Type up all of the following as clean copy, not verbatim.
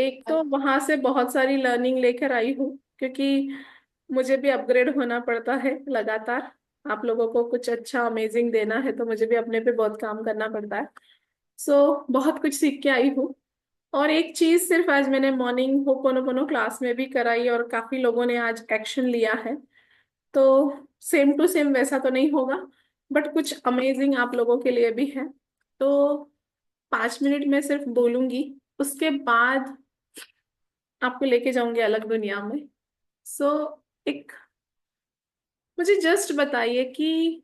एक तो वहां से बहुत सारी लर्निंग लेकर आई हूँ, क्योंकि मुझे भी अपग्रेड होना पड़ता है लगातार। आप लोगों को कुछ अच्छा अमेजिंग देना है तो मुझे भी अपने पे बहुत काम करना पड़ता है। बहुत कुछ सीख के आई हूँ। और एक चीज सिर्फ आज मैंने मॉर्निंग होपोनोपोनो क्लास में भी कराई और काफी लोगों ने आज एक्शन लिया है। तो सेम टू सेम वैसा तो नहीं होगा, बट कुछ अमेजिंग आप लोगों के लिए भी है। तो 5 मिनट में सिर्फ बोलूंगी, उसके बाद आपको लेके जाऊंगी अलग दुनिया में। सो एक मुझे जस्ट बताइए कि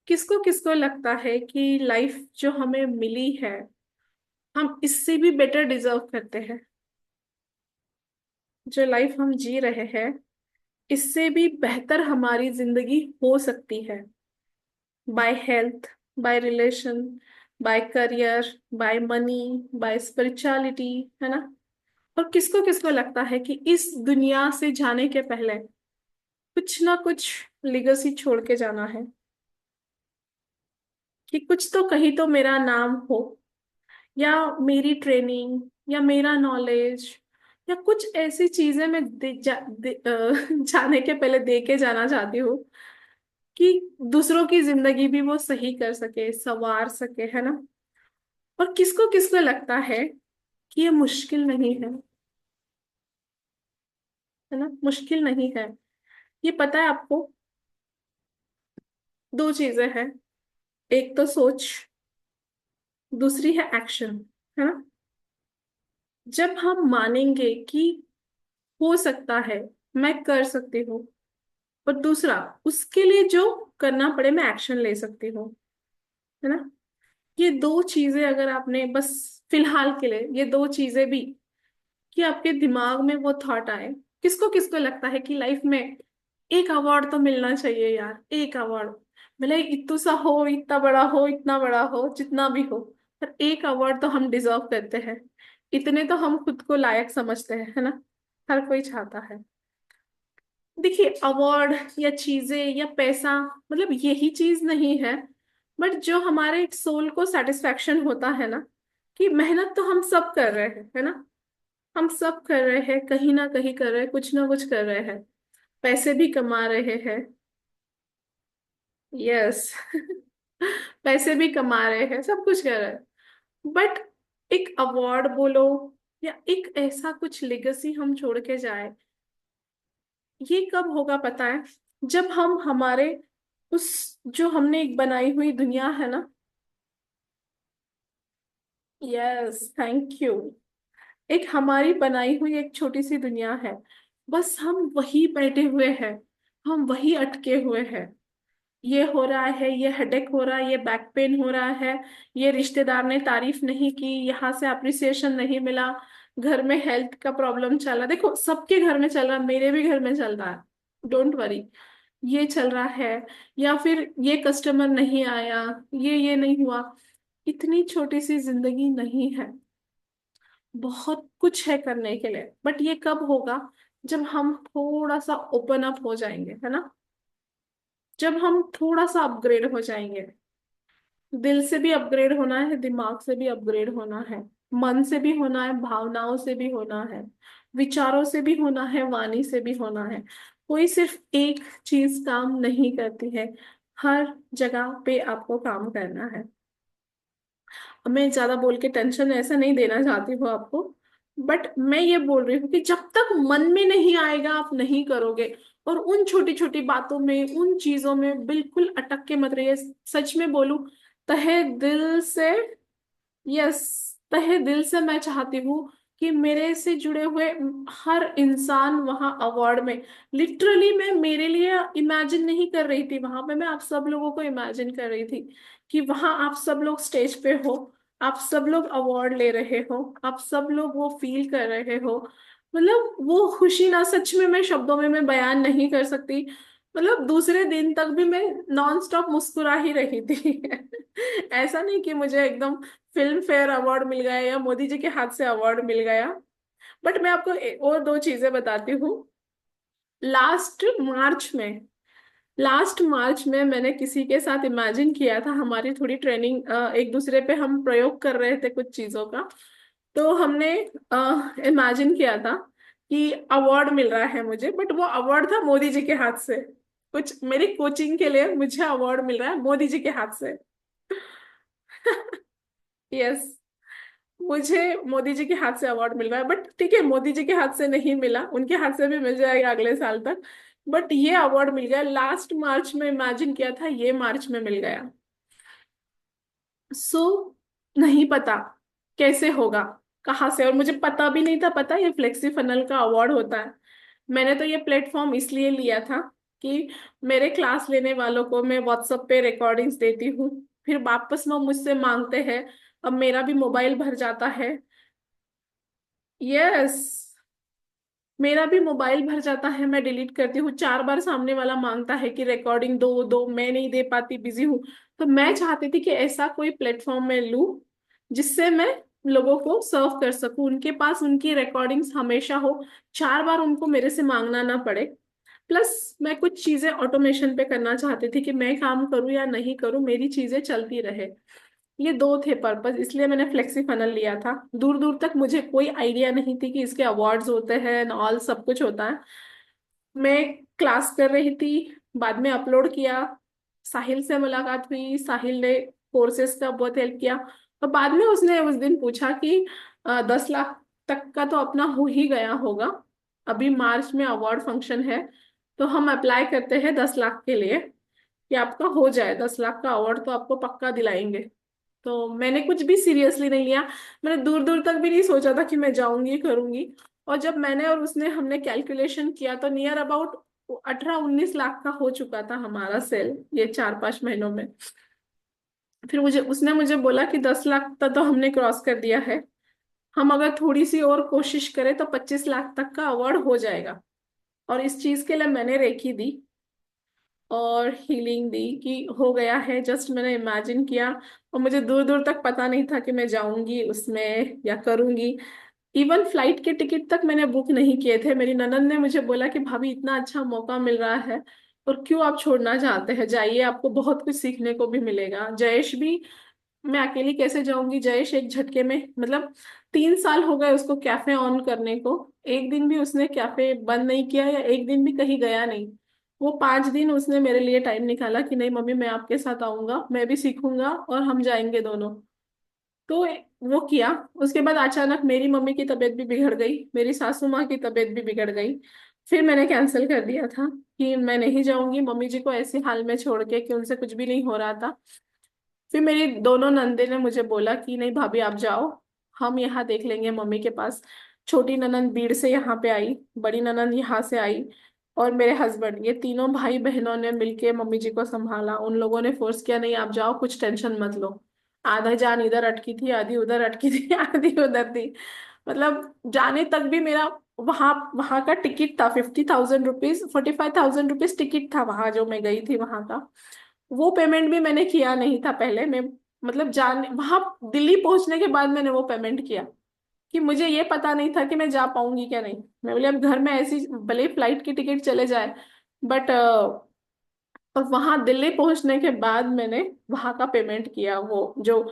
किसको किसको लगता है कि लाइफ जो हमें मिली है हम इससे भी बेटर डिजर्व करते हैं। जो लाइफ हम जी रहे हैं इससे भी बेहतर हमारी जिंदगी हो सकती है। By health, by relation, by career, by money, by spirituality, है ना। और किसको किसको लगता है कि इस दुनिया से जाने के पहले कुछ ना कुछ लिगेसी छोड़ के जाना है, कि कुछ तो कहीं तो मेरा नाम हो, या मेरी ट्रेनिंग, या मेरा नॉलेज, या कुछ ऐसी चीजें मैं जाने के पहले दे के जाना चाहती हूँ कि दूसरों की जिंदगी भी वो सही कर सके, संवार सके, है ना। और किसको किसको लगता है कि ये मुश्किल नहीं है ना, मुश्किल नहीं है। ये पता है आपको, दो चीजें हैं, एक तो सोच, दूसरी है एक्शन, है ना। जब हम मानेंगे कि हो सकता है, मैं कर सकती हूँ, और दूसरा उसके लिए जो करना पड़े मैं एक्शन ले सकती हूँ, है ना। ये दो चीजें अगर आपने बस फिलहाल के लिए ये दो चीजें भी, कि आपके दिमाग में वो थॉट आए। किसको किसको लगता है कि लाइफ में एक अवार्ड तो मिलना चाहिए यार, एक अवार्ड, भले इतना सा हो, इतना बड़ा हो, इतना बड़ा हो, जितना भी हो, पर एक अवार्ड तो हम डिजर्व करते हैं। इतने तो हम खुद को लायक समझते हैं, है ना। हर कोई चाहता है। देखिए, अवार्ड या चीजें या पैसा मतलब यही चीज नहीं है, बट जो हमारे सोल को सेटिस्फेक्शन होता है ना, कि मेहनत तो हम सब कर रहे हैं, है ना। हम सब कर रहे हैं, कहीं ना कहीं कर रहे हैं, कुछ ना कुछ कर रहे हैं, पैसे भी कमा रहे हैं। यस पैसे भी कमा रहे हैं, सब कुछ कर रहे हैं, बट एक अवार्ड बोलो या एक ऐसा कुछ लेगेसी हम छोड़ के जाए, ये कब होगा पता है। जब हम हमारे उस जो हमने एक बनाई हुई दुनिया है ना। Yes, thank you. एक हमारी बनाई हुई एक छोटी सी दुनिया है, बस हम वही बैठे हुए हैं, हम वही अटके हुए हैं। ये हो रहा है, ये हेडेक हो रहा है, ये बैक पेन हो रहा है, ये रिश्तेदार ने तारीफ नहीं की, यहाँ से अप्रिसिएशन नहीं मिला, घर में हेल्थ का प्रॉब्लम चला, देखो सबके घर में चल रहा है, मेरे भी घर में चल रहा है, डोंट वरी, ये चल रहा है। या फिर ये कस्टमर नहीं आया, ये नहीं हुआ। इतनी छोटी सी जिंदगी नहीं है, बहुत कुछ है करने के लिए, बट ये कब होगा, जब हम थोड़ा सा ओपन अप हो जाएंगे, है ना। जब हम थोड़ा सा अपग्रेड हो जाएंगे। दिल से भी अपग्रेड होना है, दिमाग से भी अपग्रेड होना है, मन से भी होना है, भावनाओं से भी होना है, विचारों से भी होना है, वाणी से भी होना है। कोई सिर्फ एक चीज काम नहीं करती है, हर जगह पे आपको काम करना है। मैं ज्यादा बोल के टेंशन ऐसा नहीं देना चाहती हूँ आपको, बट मैं ये बोल रही हूँ कि जब तक मन में नहीं आएगा आप नहीं करोगे। और उन छोटी छोटी बातों में, उन चीजों में बिल्कुल अटक के मत रहिए। सच में बोलूं, तहे दिल से, यस, तहे दिल से मैं चाहती हूँ कि मेरे से जुड़े हुए हर इंसान वहां अवार्ड में, लिटरली मैं मेरे लिए इमेजिन नहीं कर रही थी, वहां पे मैं आप सब लोगों को इमेजिन कर रही थी कि वहां आप सब लोग स्टेज पे हो, आप सब लोग अवार्ड ले रहे हो, आप सब लोग वो फील कर रहे हो। मतलब वो खुशी ना, सच में मैं शब्दों में मैं बयान नहीं कर सकती। मतलब दूसरे दिन तक भी मैं नॉन स्टॉप मुस्कुरा ही रही थी ऐसा नहीं कि मुझे एकदम फिल्म फेयर अवार्ड मिल गया या मोदी जी के हाथ से अवार्ड मिल गया, बट मैं आपको और दो चीजें बताती हूँ। लास्ट मार्च में लास्ट मार्च में मैंने किसी के साथ इमेजिन किया था, हमारी थोड़ी ट्रेनिंग, एक दूसरे पे हम प्रयोग कर रहे थे कुछ चीजों का। तो हमने इमेजिन किया था कि अवार्ड मिल रहा है मुझे, बट वो अवार्ड था मोदी जी के हाथ से। कुछ मेरी कोचिंग के लिए मुझे अवार्ड मिल रहा है मोदी जी के हाथ से। यस, मुझे मोदी जी के हाथ से अवार्ड मिल रहा है, बट ठीक है, मोदी जी के हाथ से नहीं मिला, उनके हाथ से भी मिल जाएगा अगले साल तक। बट ये अवार्ड मिल गया लास्ट मार्च में, इमेजिन किया था ये मार्च में मिल गया। सो नहीं पता कैसे होगा, कहाँ से, और मुझे पता भी नहीं था, पता ये फ्लेक्सी फनल का अवार्ड होता है। मैंने तो ये प्लेटफॉर्म इसलिए लिया था कि मेरे क्लास लेने वालों को मैं व्हाट्सएप पे रिकॉर्डिंग्स देती हूँ, फिर वापस वो मुझसे मांगते हैं, अब मेरा भी मोबाइल भर जाता है। यस, मेरा भी मोबाइल भर जाता है, मैं डिलीट करती हूँ, 4 बार सामने वाला मांगता है कि रिकॉर्डिंग दो दो, मैं नहीं दे पाती, बिजी हूँ। तो मैं चाहती थी कि ऐसा कोई प्लेटफॉर्म मैं लूं जिससे मैं लोगों को सर्व कर सकूं, उनके पास उनकी रिकॉर्डिंग्स हमेशा हो, 4 बार उनको मेरे से मांगना ना पड़े। प्लस मैं कुछ चीजें ऑटोमेशन पे करना चाहती थी कि मैं काम करूं या नहीं करूं, मेरी चीजें चलती रहे। ये दो थे पर्पस, इसलिए मैंने फ्लेक्सी फनल लिया था। दूर दूर तक मुझे कोई आइडिया नहीं थी कि इसके अवार्ड्स होते हैं ऑल, सब कुछ होता है। मैं क्लास कर रही थी, बाद में अपलोड किया, साहिल से मुलाकात हुई, साहिल ने कोर्सेज का बहुत हेल्प किया, और बाद में उसने उस दिन पूछा कि 10 लाख तक का तो अपना हो ही गया होगा, अभी मार्च में अवार्ड फंक्शन है, तो हम अप्लाई करते हैं 10 लाख के लिए, कि आपका हो जाए 10 लाख का अवार्ड तो आपको पक्का दिलाएंगे। तो मैंने कुछ भी सीरियसली नहीं लिया, मैंने दूर दूर तक भी नहीं सोचा था कि मैं जाऊंगी करूंगी। और जब मैंने और उसने हमने कैलकुलेशन किया तो नियर अबाउट 18-19 लाख का हो चुका था हमारा सेल ये 4-5 महीनों में। फिर मुझे उसने मुझे बोला कि 10 लाख तक तो हमने क्रॉस कर दिया है, हम अगर थोड़ी सी और कोशिश करें तो 25 लाख तक का अवार्ड हो जाएगा। और इस चीज के लिए मैंने रेकी दी और हीलिंग दी कि हो गया है, जस्ट मैंने इमेजिन किया। और मुझे दूर दूर तक पता नहीं था कि मैं जाऊंगी उसमें या करूंगी। इवन फ्लाइट के टिकट तक मैंने बुक नहीं किए थे, मेरी ननद ने मुझे बोला कि भाभी इतना अच्छा मौका मिल रहा है और क्यों आप छोड़ना चाहते हैं, जाइए, आपको बहुत कुछ सीखने को भी मिलेगा। जयेश भी, मैं अकेली कैसे जाऊंगी, जयेश एक झटके में, मतलब 3 साल हो गए उसको कैफे ऑन करने को, एक दिन भी उसने कैफे बंद नहीं किया या एक दिन भी कहीं गया नहीं। वो 5 दिन उसने मेरे लिए टाइम निकाला कि नहीं मम्मी मैं आपके साथ आऊंगा, मैं भी सीखूंगा और हम जाएंगे दोनों। तो वो किया। उसके बाद अचानक मेरी मम्मी की तबीयत भी बिगड़ गई, मेरी सासू माँ की तबीयत भी बिगड़ गई। फिर मैंने कैंसिल कर दिया था कि मैं नहीं जाऊंगी मम्मी जी को ऐसे हाल में छोड़ के, कि उनसे कुछ भी नहीं हो रहा था। फिर मेरी दोनों नंदे ने मुझे बोला कि नहीं भाभी आप जाओ, हम यहाँ देख लेंगे मम्मी के पास। छोटी ननंद बीड़ से यहाँ पे आई, बड़ी ननंद यहाँ से आई, और मेरे हस्बैंड, ये तीनों भाई बहनों ने मिलके मम्मी जी को संभाला। उन लोगों ने फोर्स किया नहीं आप जाओ, कुछ टेंशन मत लो। आधा जान इधर अटकी थी, आधी उधर अटकी थी, आधी उधर थी। मतलब जाने तक भी मेरा, वहां वहां का टिकट था 50,000 रुपीज, 45,000 रुपीज टिकट था वहां जो मैं गई थी वहां का। वो पेमेंट भी मैंने किया नहीं था पहले, मैं मतलब जान वहां दिल्ली पहुंचने के बाद मैंने वो पेमेंट किया, कि मुझे ये पता नहीं था कि मैं जा पाऊंगी क्या नहीं। मैं बोली अब घर में ऐसी भले फ्लाइट की टिकट चले जाए, बट और वहां दिल्ली पहुंचने के बाद मैंने वहां का पेमेंट किया, वो जो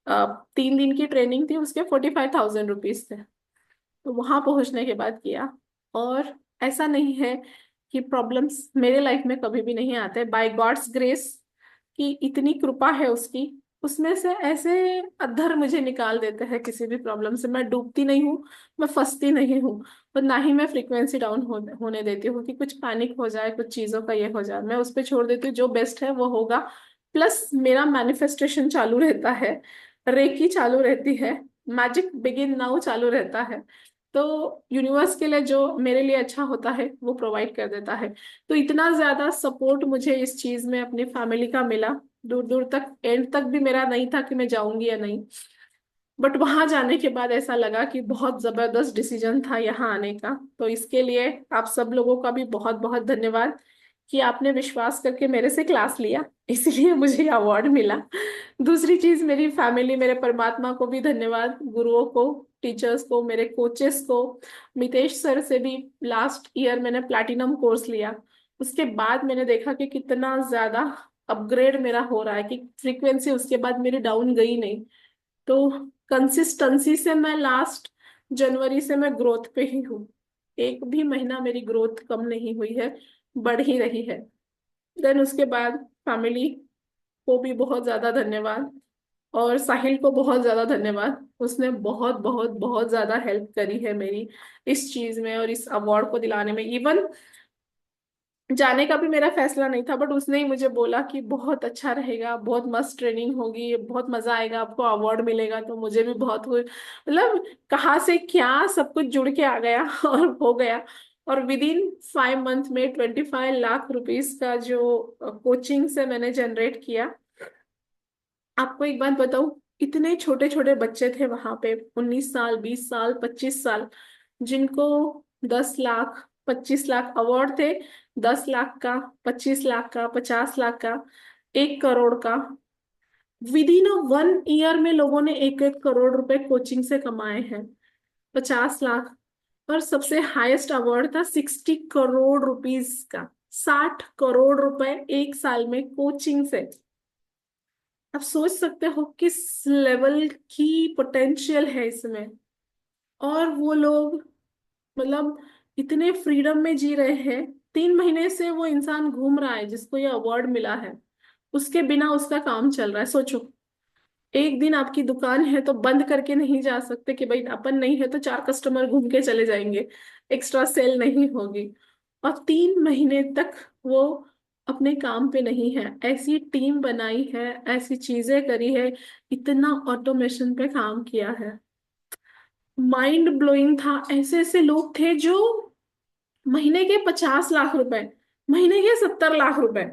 3 दिन की ट्रेनिंग थी उसके 45,000 रुपीज थे, तो वहां पहुंचने के बाद किया। और ऐसा नहीं है कि प्रॉब्लम्स मेरे लाइफ में कभी भी नहीं आते, बाय गॉड्स ग्रेस, कि इतनी कृपा है उसकी, उसमें से ऐसे अद्धर मुझे निकाल देते हैं किसी भी प्रॉब्लम से। मैं डूबती नहीं हूँ, मैं फंसती नहीं हूँ, और ना ही मैं फ्रीक्वेंसी डाउन होने देती हूँ कि कुछ पैनिक हो जाए, कुछ चीजों का ये हो जाए, मैं उस पर छोड़ देती हूँ, जो बेस्ट है वो होगा। प्लस मेरा मैनिफेस्टेशन चालू रहता है, रेकी चालू रहती है, मैजिक बिगिन नाउ चालू रहता है। तो यूनिवर्स के लिए जो मेरे लिए अच्छा होता है वो प्रोवाइड कर देता है। तो इतना ज्यादा सपोर्ट मुझे इस चीज में अपनी फैमिली का मिला, दूर दूर तक, एंड तक भी मेरा नहीं था कि मैं जाऊंगी या नहीं। बट वहां जाने के बाद ऐसा लगा कि बहुत जबरदस्त डिसीजन था यहाँ आने का। तो इसके लिए आप सब लोगों का भी बहुत बहुत धन्यवाद कि आपने विश्वास करके मेरे से क्लास लिया, इसीलिए मुझे अवार्ड मिला। दूसरी चीज, मेरी फैमिली, मेरे परमात्मा को भी धन्यवाद, गुरुओं को, टीचर्स को, मेरे कोचेस को। मितेश सर से भी लास्ट ईयर मैंने प्लैटिनम कोर्स लिया, उसके बाद मैंने देखा कि कितना ज्यादा अपग्रेड मेरा हो रहा है, कि फ्रीक्वेंसी उसके बाद मेरी डाउन गई नहीं। तो कंसिस्टेंसी से मैं लास्ट जनवरी से मैं ग्रोथ पे ही हूँ। एक भी महीना मेरी ग्रोथ कम नहीं हुई है, बढ़ ही रही है। देन उसके बाद फैमिली को भी बहुत ज्यादा धन्यवाद, और साहिल को बहुत ज्यादा धन्यवाद। उसने बहुत बहुत बहुत ज्यादा हेल्प करी है मेरी इस चीज में और इस अवार्ड को दिलाने में। इवन जाने का भी मेरा फैसला नहीं था, बट उसने ही मुझे बोला कि बहुत अच्छा रहेगा, बहुत मस्त ट्रेनिंग होगी, बहुत मजा आएगा, आपको अवार्ड मिलेगा। तो मुझे भी बहुत मतलब कहाँ से क्या सब कुछ जुड़ के आ गया और हो गया। और विद इन 5 मंथ में 25 लाख रुपीस का जो कोचिंग से मैंने जनरेट किया। आपको एक बात बताऊं, इतने छोटे छोटे बच्चे थे वहां पे, 19 साल, 20 साल, 25 साल, जिनको 10 लाख, 25 लाख अवार्ड थे। 10 लाख का, 25 लाख का, 50 लाख का, 1 करोड़ का। विद इन 1 ईयर में लोगों ने 1-1 करोड़ रुपए कोचिंग से कमाए हैं। 50 लाख। और सबसे हाईएस्ट अवार्ड था 60 करोड़ रुपीस का। 60 करोड़ रुपए 1 साल में कोचिंग से। आप सोच सकते हो किस लेवल की पोटेंशियल है इसमें। और वो लोग मतलब इतने फ्रीडम में जी रहे हैं। 3 महीने से वो इंसान घूम रहा है जिसको ये अवार्ड मिला है, उसके बिना उसका काम चल रहा है। सोचो, एक दिन आपकी दुकान है तो बंद करके नहीं जा सकते कि भाई अपन नहीं है तो 4 कस्टमर घूम के चले जाएंगे, एक्स्ट्रा सेल नहीं होगी। और 3 महीने तक वो अपने काम पे नहीं है, ऐसी टीम बनाई है, ऐसी चीजें करी है, इतना ऑटोमेशन पे काम किया है। माइंड ब्लोइंग था। ऐसे ऐसे लोग थे जो महीने के 50 लाख रुपए, महीने के 70 लाख रुपए,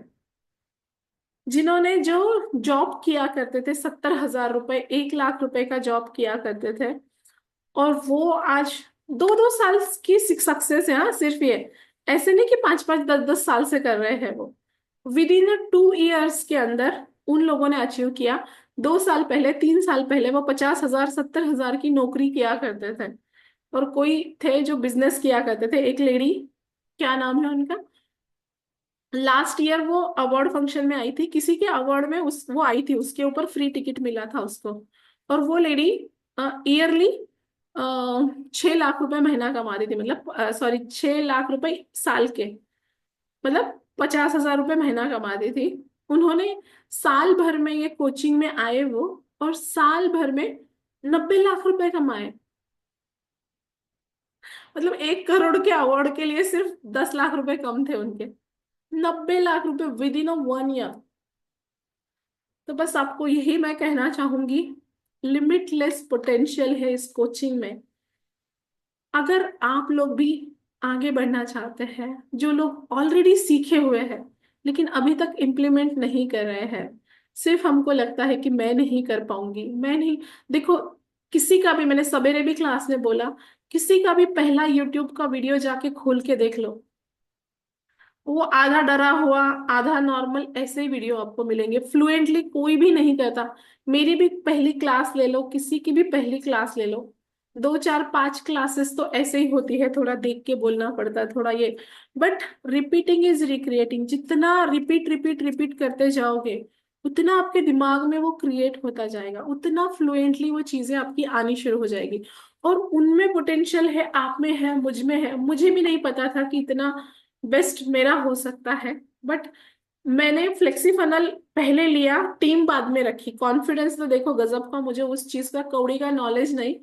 जिन्होंने जो जॉब किया करते थे, 70 हजार रुपए, 1 लाख रुपए का जॉब किया करते थे, और वो आज 2-2 साल की सक्सेस है। हाँ, सिर्फ ये ऐसे नहीं कि 5-5, 10-10 साल से कर रहे हैं वो। विद इन 2 ईयर्स के अंदर उन लोगों ने अचीव किया। 2 साल पहले, 3 साल पहले वो 50 हजार, 70 हजार की नौकरी किया करते थे। और कोई थे जो बिजनेस किया करते थे, एक लेडी, क्या नाम है उनका, लास्ट ईयर वो अवार्ड फंक्शन में आई थी, किसी के अवार्ड में उस वो आई थी, उसके ऊपर फ्री टिकट मिला था उसको। और वो लेडी ईयरली 6 लाख रुपए महीना कमाती थी, मतलब सॉरी, 6 लाख रुपए साल के, मतलब 50 हजार रुपए महीना कमाती थी। उन्होंने साल भर में, ये कोचिंग में आए वो, और साल भर में 90 लाख रुपए कमाए। मतलब 1 करोड़ के अवार्ड के लिए सिर्फ 10 लाख रुपए कम थे उनके। 90 लाख रुपए विद इन 1 ईयर। तो बस आपको यही मैं कहना चाहूंगी, लिमिटलेस पोटेंशियल है इस कोचिंग में। अगर आप लोग भी आगे बढ़ना चाहते हैं, जो लोग ऑलरेडी सीखे हुए हैं लेकिन अभी तक इम्प्लीमेंट नहीं कर रहे हैं, सिर्फ हमको लगता है कि मैं नहीं कर पाऊंगी, मैं नहीं। देखो, किसी का भी, मैंने सवेरे भी क्लास में बोला, किसी का भी पहला यूट्यूब का वीडियो जाके खोल के देख लो, वो आधा डरा हुआ, आधा नॉर्मल, ऐसे ही वीडियो आपको मिलेंगे। फ्लुएंटली कोई भी नहीं कहता। मेरी भी पहली क्लास ले लो, किसी की भी पहली क्लास ले लो, 2 4 5 क्लासेस तो ऐसे ही होती है, थोड़ा देख के बोलना पड़ता है, थोड़ा ये। But repeating is recreating. जितना रिपीट रिपीट रिपीट करते जाओगे, उतना आपके दिमाग में वो क्रिएट होता जाएगा, उतना फ्लुएंटली वो चीजें आपकी आनी शुरू हो जाएगी। और उनमें पोटेंशियल है, आप में है, मुझ में है। मुझे भी नहीं पता था कि इतना बेस्ट मेरा हो सकता है। बट मैंने फ्लेक्सी फनल पहले लिया, टीम बाद में रखी। कॉन्फिडेंस तो देखो गजब का, मुझे उस चीज का कौड़ी का नॉलेज नहीं,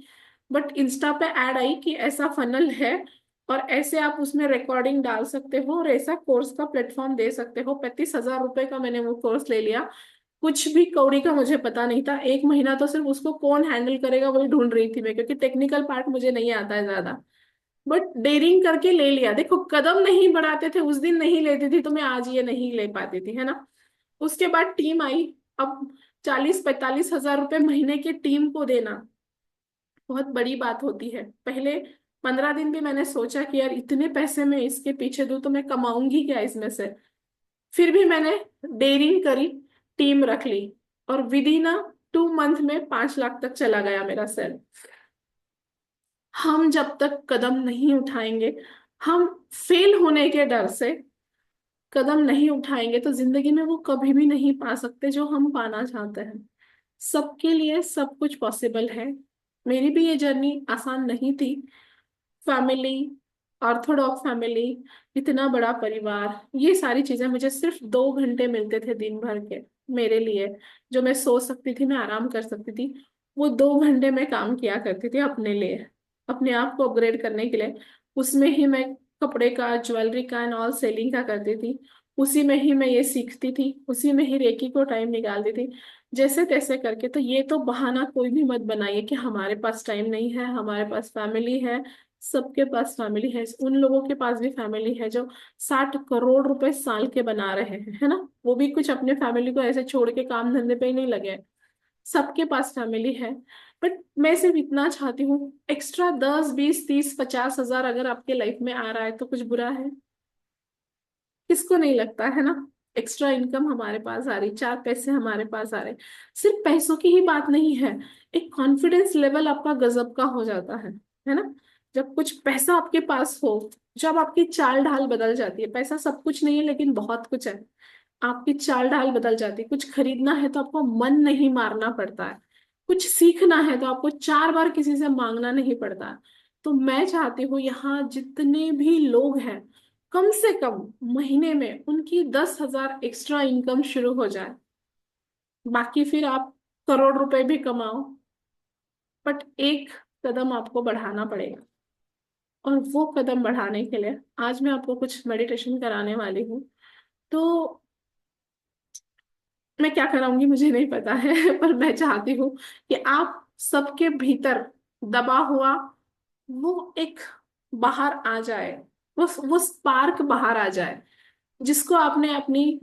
बट इंस्टा पे ऐड आई कि ऐसा फनल है, और ऐसे आप उसमें रिकॉर्डिंग डाल सकते हो, और ऐसा कोर्स का प्लेटफॉर्म दे सकते हो। 35 हजार रुपए का मैंने वो कोर्स ले लिया। कुछ भी कौड़ी का मुझे पता नहीं था। 1 महीना तो सिर्फ उसको कौन हैंडल करेगा वही ढूंढ रही थी मैं, क्योंकि टेक्निकल पार्ट मुझे नहीं आता है ज्यादा। बट डेयरिंग करके ले लिया। देखो, कदम नहीं बढ़ाते थे उस दिन, नहीं लेती थी तो मैं आज ये नहीं ले पाती थी, है ना। उसके बाद टीम आई। अब 40-45 हजार रुपए महीने के टीम को देना बहुत बड़ी बात होती है। पहले 15 दिन भी मैंने सोचा कि यार इतने पैसे मैं इसके पीछे दूं तो मैं कमाऊंगी क्या इसमें से। फिर भी मैंने डेयरिंग करी, टीम रख ली, और विद इन 2 मंथ में 5 लाख तक चला गया मेरा सेल। हम जब तक कदम नहीं उठाएंगे, हम फेल होने के डर से कदम नहीं उठाएंगे, तो जिंदगी में वो कभी भी नहीं पा सकते जो हम पाना चाहते हैं। सबके लिए सब कुछ पॉसिबल है। मेरी भी ये जर्नी आसान नहीं थी। फैमिली, ऑर्थोडॉक्स फैमिली, इतना बड़ा परिवार, ये सारी चीजें मुझे सिर्फ 2 घंटे मिलते थे दिन भर के मेरे लिए। जो मैं सो सकती थी, मैं आराम कर सकती थी, वो 2 घंटे में काम किया करती थी अपने लिए, अपने आप को अपग्रेड करने के लिए। उसमें ही मैं कपड़े का, ज्वेलरी का एंड ऑल सेलिंग का करती थी। उसी में ही मैं ये सीखती थी, उसी में ही रेकी को टाइम निकालती थी, जैसे तैसे करके। तो ये तो बहाना कोई भी मत बनाइए कि हमारे पास टाइम नहीं है, हमारे पास फैमिली है। सबके पास फैमिली है, उन लोगों के पास भी फैमिली है जो 60 करोड़ रुपए साल के बना रहे हैं, है ना। वो भी कुछ अपने फैमिली को ऐसे छोड़ के काम धंधे पे ही नहीं लगे हैं। सबके पास फैमिली है। बट मैं सिर्फ इतना चाहती हूँ, एक्स्ट्रा 10, 20, 30, 50 हजार अगर आपके लाइफ में आ रहा है तो कुछ बुरा है? किसको नहीं लगता, है ना। एक्स्ट्रा इनकम हमारे पास आ रही, 4 पैसे हमारे पास आ रहे। सिर्फ पैसों की ही बात नहीं है, एक कॉन्फिडेंस लेवल आपका गजब का हो जाता है ना। जब कुछ पैसा आपके पास हो, जब आपकी चाल ढाल बदल जाती है। पैसा सब कुछ नहीं है लेकिन बहुत कुछ है। आपकी चाल ढाल बदल जाती है। कुछ खरीदना है तो आपको मन नहीं मारना पड़ता है। कुछ सीखना है तो आपको 4 बार किसी से मांगना नहीं पड़ता है। तो मैं चाहती हूँ यहाँ जितने भी लोग हैं, कम से कम महीने में उनकी 10 हजार एक्स्ट्रा इनकम शुरू हो जाए। बाकी फिर आप करोड़ रुपए भी कमाओ, बट एक कदम आपको बढ़ाना पड़ेगा। और वो कदम बढ़ाने के लिए आज मैं आपको कुछ मेडिटेशन कराने वाली हूँ। तो मैं क्या कराऊंगी मुझे नहीं पता है पर मैं चाहती हूँ कि आप सबके भीतर दबा हुआ वो एक बाहर आ जाए, वो स्पार्क बाहर आ जाए, जिसको आपने अपनी,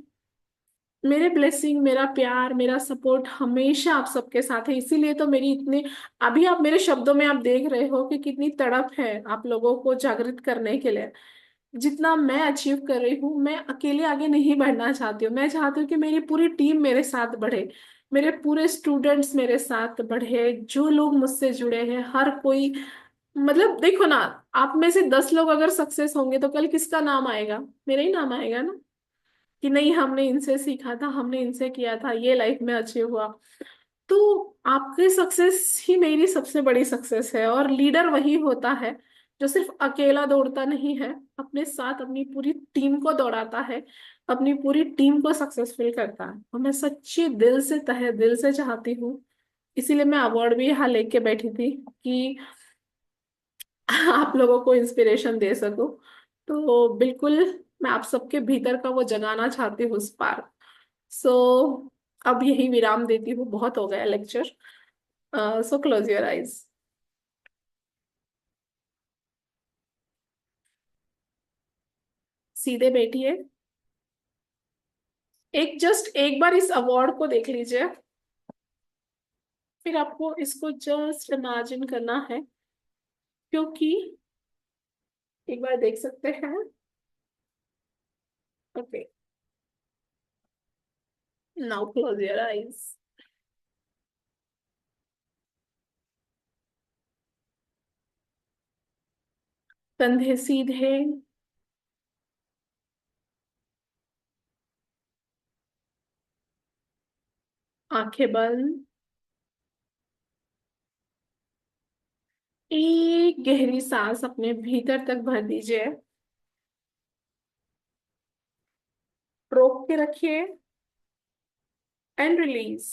मेरे ब्लेसिंग, मेरा प्यार, मेरा सपोर्ट हमेशा आप सबके साथ है। इसीलिए तो मेरी इतनी, अभी आप मेरे शब्दों में आप देख रहे हो कि कितनी तड़प है आप लोगों को जागृत करने के लिए। जितना मैं अचीव कर रही हूँ, मैं अकेले आगे नहीं बढ़ना चाहती हूँ। मैं चाहती हूँ कि मेरी पूरी टीम मेरे साथ बढ़े, मेरे पूरे स्टूडेंट्स मेरे साथ बढ़े, जो लोग मुझसे जुड़े हैं हर कोई। मतलब देखो ना, आप में से 10 लोग अगर सक्सेस होंगे तो कल किसका नाम आएगा? मेरा ही नाम आएगा ना, कि नहीं हमने इनसे सीखा था, हमने इनसे किया था, ये लाइफ में अचीव हुआ। तो आपकी सक्सेस ही मेरी सबसे बड़ी सक्सेस है। और लीडर वही होता है जो सिर्फ अकेला दौड़ता नहीं है, अपने साथ अपनी पूरी टीम को दौड़ाता है, अपनी पूरी टीम को सक्सेसफुल करता है। और मैं सच्ची दिल से, तहे दिल से चाहती हूँ, इसीलिए मैं अवार्ड भी यहाँ लेके बैठी थी कि आप लोगों को इंस्पिरेशन दे सकूं। तो बिल्कुल मैं आप सबके भीतर का वो जगाना चाहती हूँ, स्पार्क। सो अब यही विराम देती हूँ, बहुत हो गया lecture. So close your eyes. सीधे बैठिए। एक जस्ट एक बार इस अवार्ड को देख लीजिए, फिर आपको इसको जस्ट इमेजिन करना है, क्योंकि एक बार देख सकते हैं। Okay, now close your eyes. कंधे सीधे, आंखें बंद। एक गहरी सांस अपने भीतर तक भर दीजिए, रोक के रखिए एंड रिलीज।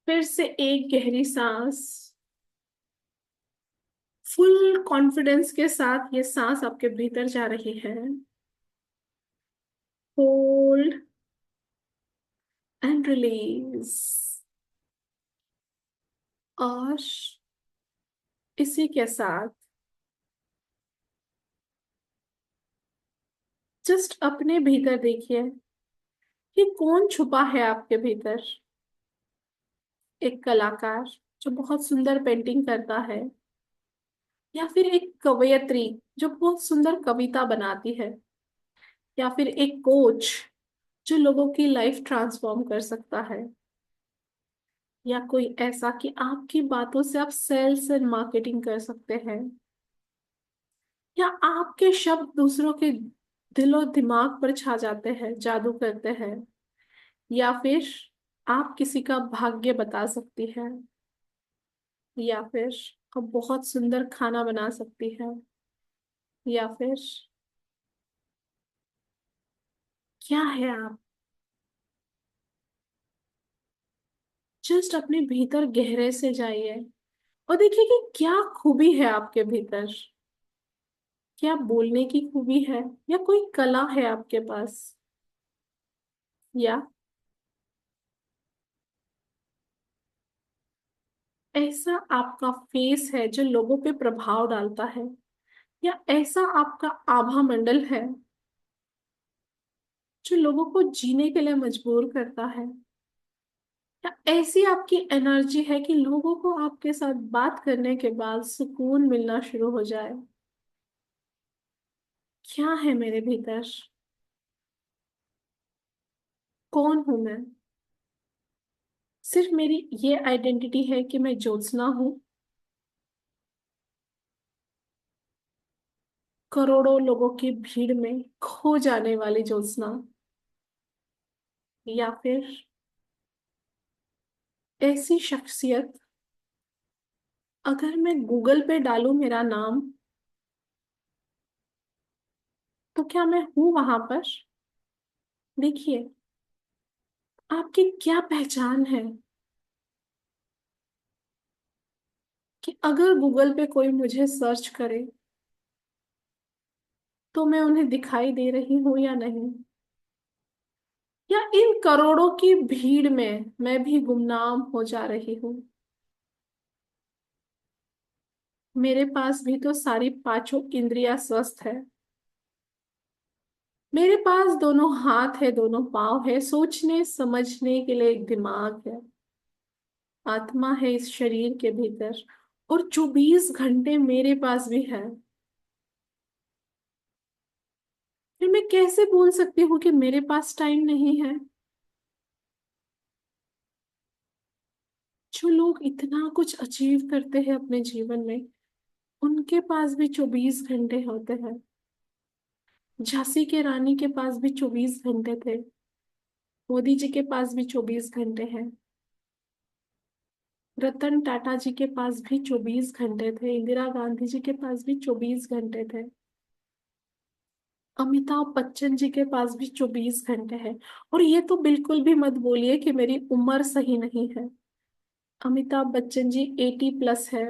फिर से एक गहरी सांस, फुल कॉन्फिडेंस के साथ ये सांस आपके भीतर जा रही है। Hold and release. और इसी के साथ जस्ट अपने भीतर देखिए कि कौन छुपा है आपके भीतर। एक कलाकार जो बहुत सुंदर पेंटिंग करता है, या फिर एक कवयित्री जो बहुत सुंदर कविता बनाती है, या फिर एक कोच जो लोगों की लाइफ ट्रांसफॉर्म कर सकता है, या कोई ऐसा कि आपकी बातों से आप सेल्स एंड मार्केटिंग कर सकते हैं। या आपके शब्द दूसरों के दिलो दिमाग पर छा जाते हैं, जादू करते हैं? या फिर आप किसी का भाग्य बता सकती है? या फिर आप बहुत सुंदर खाना बना सकती है? या फिर क्या है आप? जस्ट अपने भीतर गहरे से जाइए और देखिए कि क्या खूबी है आपके भीतर। क्या बोलने की खूबी है, या कोई कला है आपके पास? या ऐसा आपका फेस है जो लोगों पे प्रभाव डालता है? या ऐसा आपका आभा मंडल है जो लोगों को जीने के लिए मजबूर करता है? या ऐसी आपकी एनर्जी है कि लोगों को आपके साथ बात करने के बाद सुकून मिलना शुरू हो जाए? क्या है मेरे भीतर? कौन हूं मैं? सिर्फ मेरी ये आइडेंटिटी है कि मैं ज्योत्सना हूँ, करोड़ों लोगों की भीड़ में खो जाने वाली ज्योत्सना? या फिर ऐसी शख्सियत, अगर मैं गूगल पे डालूं मेरा नाम, तो क्या मैं हूं वहां पर? देखिए, आपकी क्या पहचान है कि अगर गूगल पे कोई मुझे सर्च करे तो मैं उन्हें दिखाई दे रही हूं या नहीं? या इन करोड़ों की भीड़ में मैं भी गुमनाम हो जा रही हूँ? मेरे पास भी तो सारी पांचों इंद्रियां स्वस्थ है। मेरे पास दोनों हाथ है, दोनों पाँव है, सोचने समझने के लिए एक दिमाग है, आत्मा है इस शरीर के भीतर, और 24 घंटे मेरे पास भी है। फिर मैं कैसे बोल सकती हूँ कि मेरे पास टाइम नहीं है? जो लोग इतना कुछ अचीव करते हैं अपने जीवन में, उनके पास भी 24 घंटे होते हैं। झांसी के रानी के पास भी 24 घंटे थे। मोदी जी के पास भी 24 घंटे हैं। रतन टाटा जी के पास भी 24 घंटे थे। इंदिरा गांधी जी के पास भी 24 घंटे थे। अमिताभ बच्चन जी के पास भी 24 घंटे हैं। और ये तो बिल्कुल भी मत बोलिए कि मेरी उम्र सही नहीं है। अमिताभ बच्चन जी 80+ है,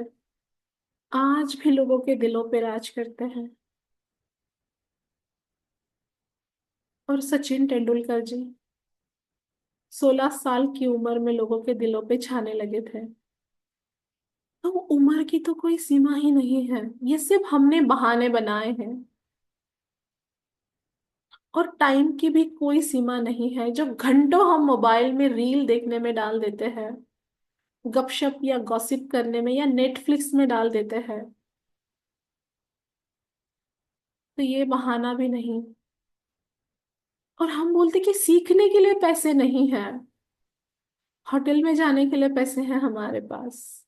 आज भी लोगों के दिलों पे राज करते हैं। और सचिन तेंदुलकर जी 16 साल की उम्र में लोगों के दिलों पे छाने लगे थे। तो उम्र की तो कोई सीमा ही नहीं है, ये सिर्फ हमने बहाने बनाए हैं। और टाइम की भी कोई सीमा नहीं है, जो घंटों हम मोबाइल में रील देखने में डाल देते हैं, गपशप या गॉसिप करने में, या नेटफ्लिक्स में डाल देते हैं, तो ये बहाना भी नहीं। और हम बोलते कि सीखने के लिए पैसे नहीं हैं। होटल में जाने के लिए पैसे हैं हमारे पास,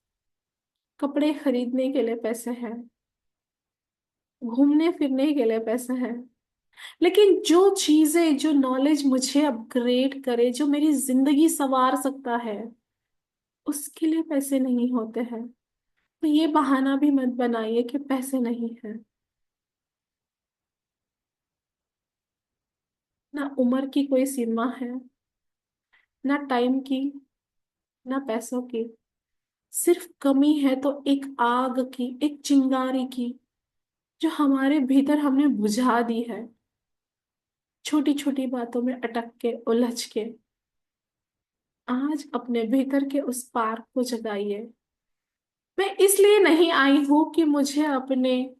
कपड़े खरीदने के लिए पैसे हैं, घूमने फिरने के लिए पैसे हैं। लेकिन जो चीजें, जो नॉलेज मुझे अपग्रेड करे, जो मेरी जिंदगी संवार सकता है, उसके लिए पैसे नहीं होते हैं। तो ये बहाना भी मत बनाइए कि पैसे नहीं है। ना उम्र की कोई सीमा है, ना टाइम की, ना पैसों की। सिर्फ कमी है तो एक आग की, एक चिंगारी की, जो हमारे भीतर हमने बुझा दी है, छोटी छोटी बातों में अटक के, उलझ के। आज अपने भीतर के उस पार को जगाइए। मैं इसलिए नहीं आई हूं कि मुझे अपने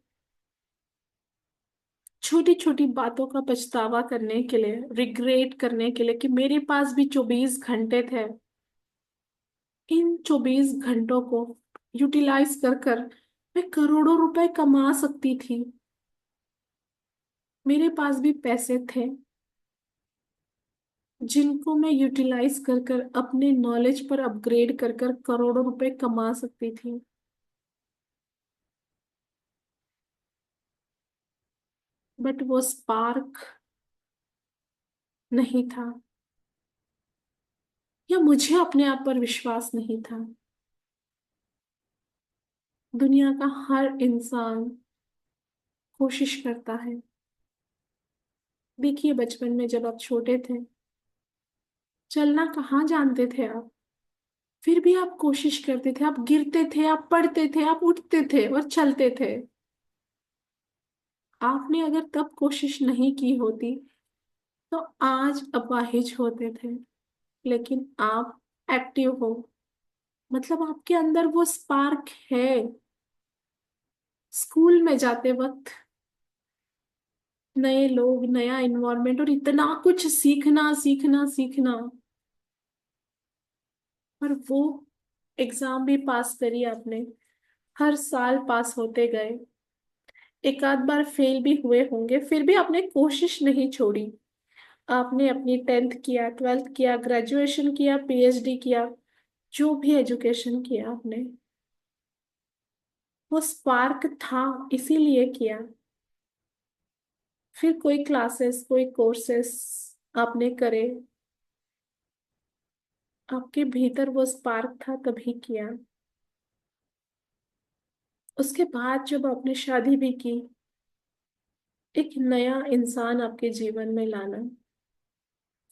छोटी छोटी बातों का पछतावा करने के लिए, रिग्रेट करने के लिए कि मेरे पास भी 24 घंटे थे। इन 24 घंटों को यूटिलाइज कर कर मैं करोड़ों रुपए कमा सकती थी। मेरे पास भी पैसे थे जिनको मैं यूटिलाइज कर कर अपने नॉलेज पर अपग्रेड कर कर करोड़ों रुपए कमा सकती थी। बट वो स्पार्क नहीं था, या मुझे अपने आप पर विश्वास नहीं था। दुनिया का हर इंसान कोशिश करता है। देखिए, बचपन में जब आप छोटे थे, चलना कहाँ जानते थे आप, फिर भी आप कोशिश करते थे, आप गिरते थे, आप पड़ते थे, आप उठते थे और चलते थे। आपने अगर तब कोशिश नहीं की होती तो आज अपाहिज होते थे। लेकिन आप एक्टिव हो, मतलब आपके अंदर वो स्पार्क है। स्कूल में जाते वक्त नए लोग, नया इन्वायरमेंट और इतना कुछ सीखना सीखना सीखना, और वो एग्जाम भी पास करी आपने, हर साल पास होते गए। एक आध बार फेल भी हुए होंगे, फिर भी आपने कोशिश नहीं छोड़ी। आपने अपनी 10th किया, 12th किया, ग्रेजुएशन किया, पीएचडी किया, जो भी एजुकेशन किया आपने, वो स्पार्क था इसीलिए किया। फिर कोई क्लासेस, कोई कोर्सेस आपने करे, आपके भीतर वो स्पार्क था तभी किया। उसके बाद जब आपने शादी भी की, एक नया इंसान आपके जीवन में लाना,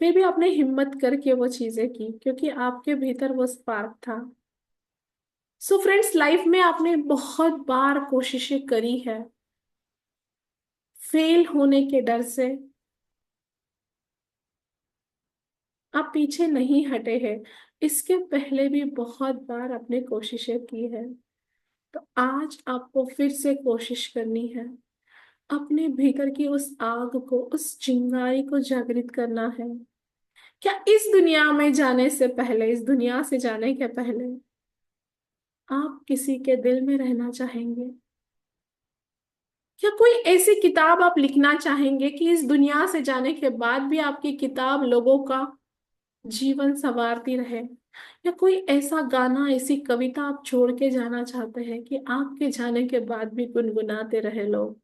फिर भी आपने हिम्मत करके वो चीजें की क्योंकि आपके भीतर वो स्पार्क था। सो फ्रेंड्स, लाइफ में आपने बहुत बार कोशिशें करी है, फेल होने के डर से आप पीछे नहीं हटे हैं। इसके पहले भी बहुत बार आपने कोशिशें की है। तो आज आपको फिर से कोशिश करनी है, अपने भीतर की उस आग को, उस चिंगारी को जागृत करना है। क्या इस दुनिया में जाने से पहले, इस दुनिया से जाने के पहले, आप किसी के दिल में रहना चाहेंगे? क्या कोई ऐसी किताब आप लिखना चाहेंगे कि इस दुनिया से जाने के बाद भी आपकी किताब लोगों का जीवन संवारती रहे? या कोई ऐसा गाना, ऐसी कविता आप छोड़ के जाना चाहते हैं कि आपके जाने के बाद भी गुनगुनाते रहे लोग?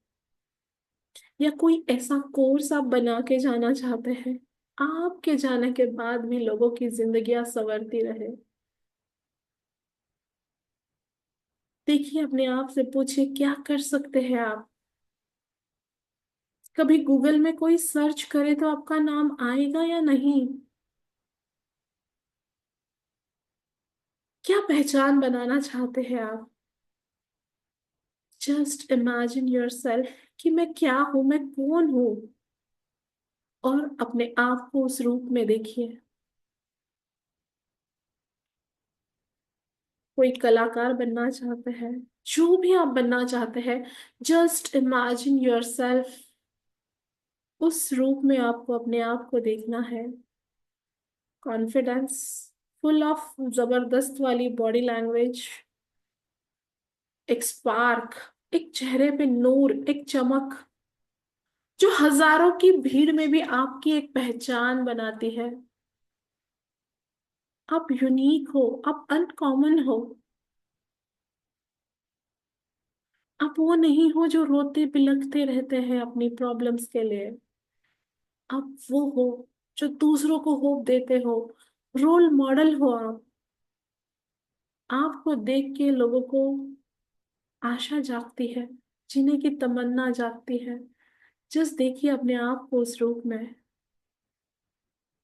या कोई ऐसा कोर्स आप बना के जाना चाहते हैं, आपके जाने के बाद भी लोगों की जिंदगियां संवरती रहे? देखिए, अपने आप से पूछिए, क्या कर सकते हैं आप? कभी गूगल में कोई सर्च करे तो आपका नाम आएगा या नहीं? क्या पहचान बनाना चाहते हैं आप? जस्ट इमेजिन योर सेल्फ कि मैं क्या हूं, मैं कौन हूं, और अपने आप को उस रूप में देखिए। कोई कलाकार बनना चाहते हैं, जो भी आप बनना चाहते हैं, जस्ट इमेजिन योर सेल्फ, उस रूप में आपको अपने आप को देखना है। कॉन्फिडेंस, फुल ऑफ जबरदस्त वाली बॉडी लैंग्वेज, एक स्पार्क, एक चेहरे पे नूर, एक चमक, जो हजारों की भीड़ में भी आपकी एक पहचान बनाती है। आप यूनिक हो, आप अनकॉमन हो। आप वो नहीं हो जो रोते बिलखते रहते हैं अपनी प्रॉब्लम्स के लिए। आप वो हो जो दूसरों को होप देते हो, रोल मॉडल हो आप। आपको देख के लोगों को आशा जागती है, जीने की तमन्ना जागती है। जस्ट देखिए अपने आप को उस रूप में,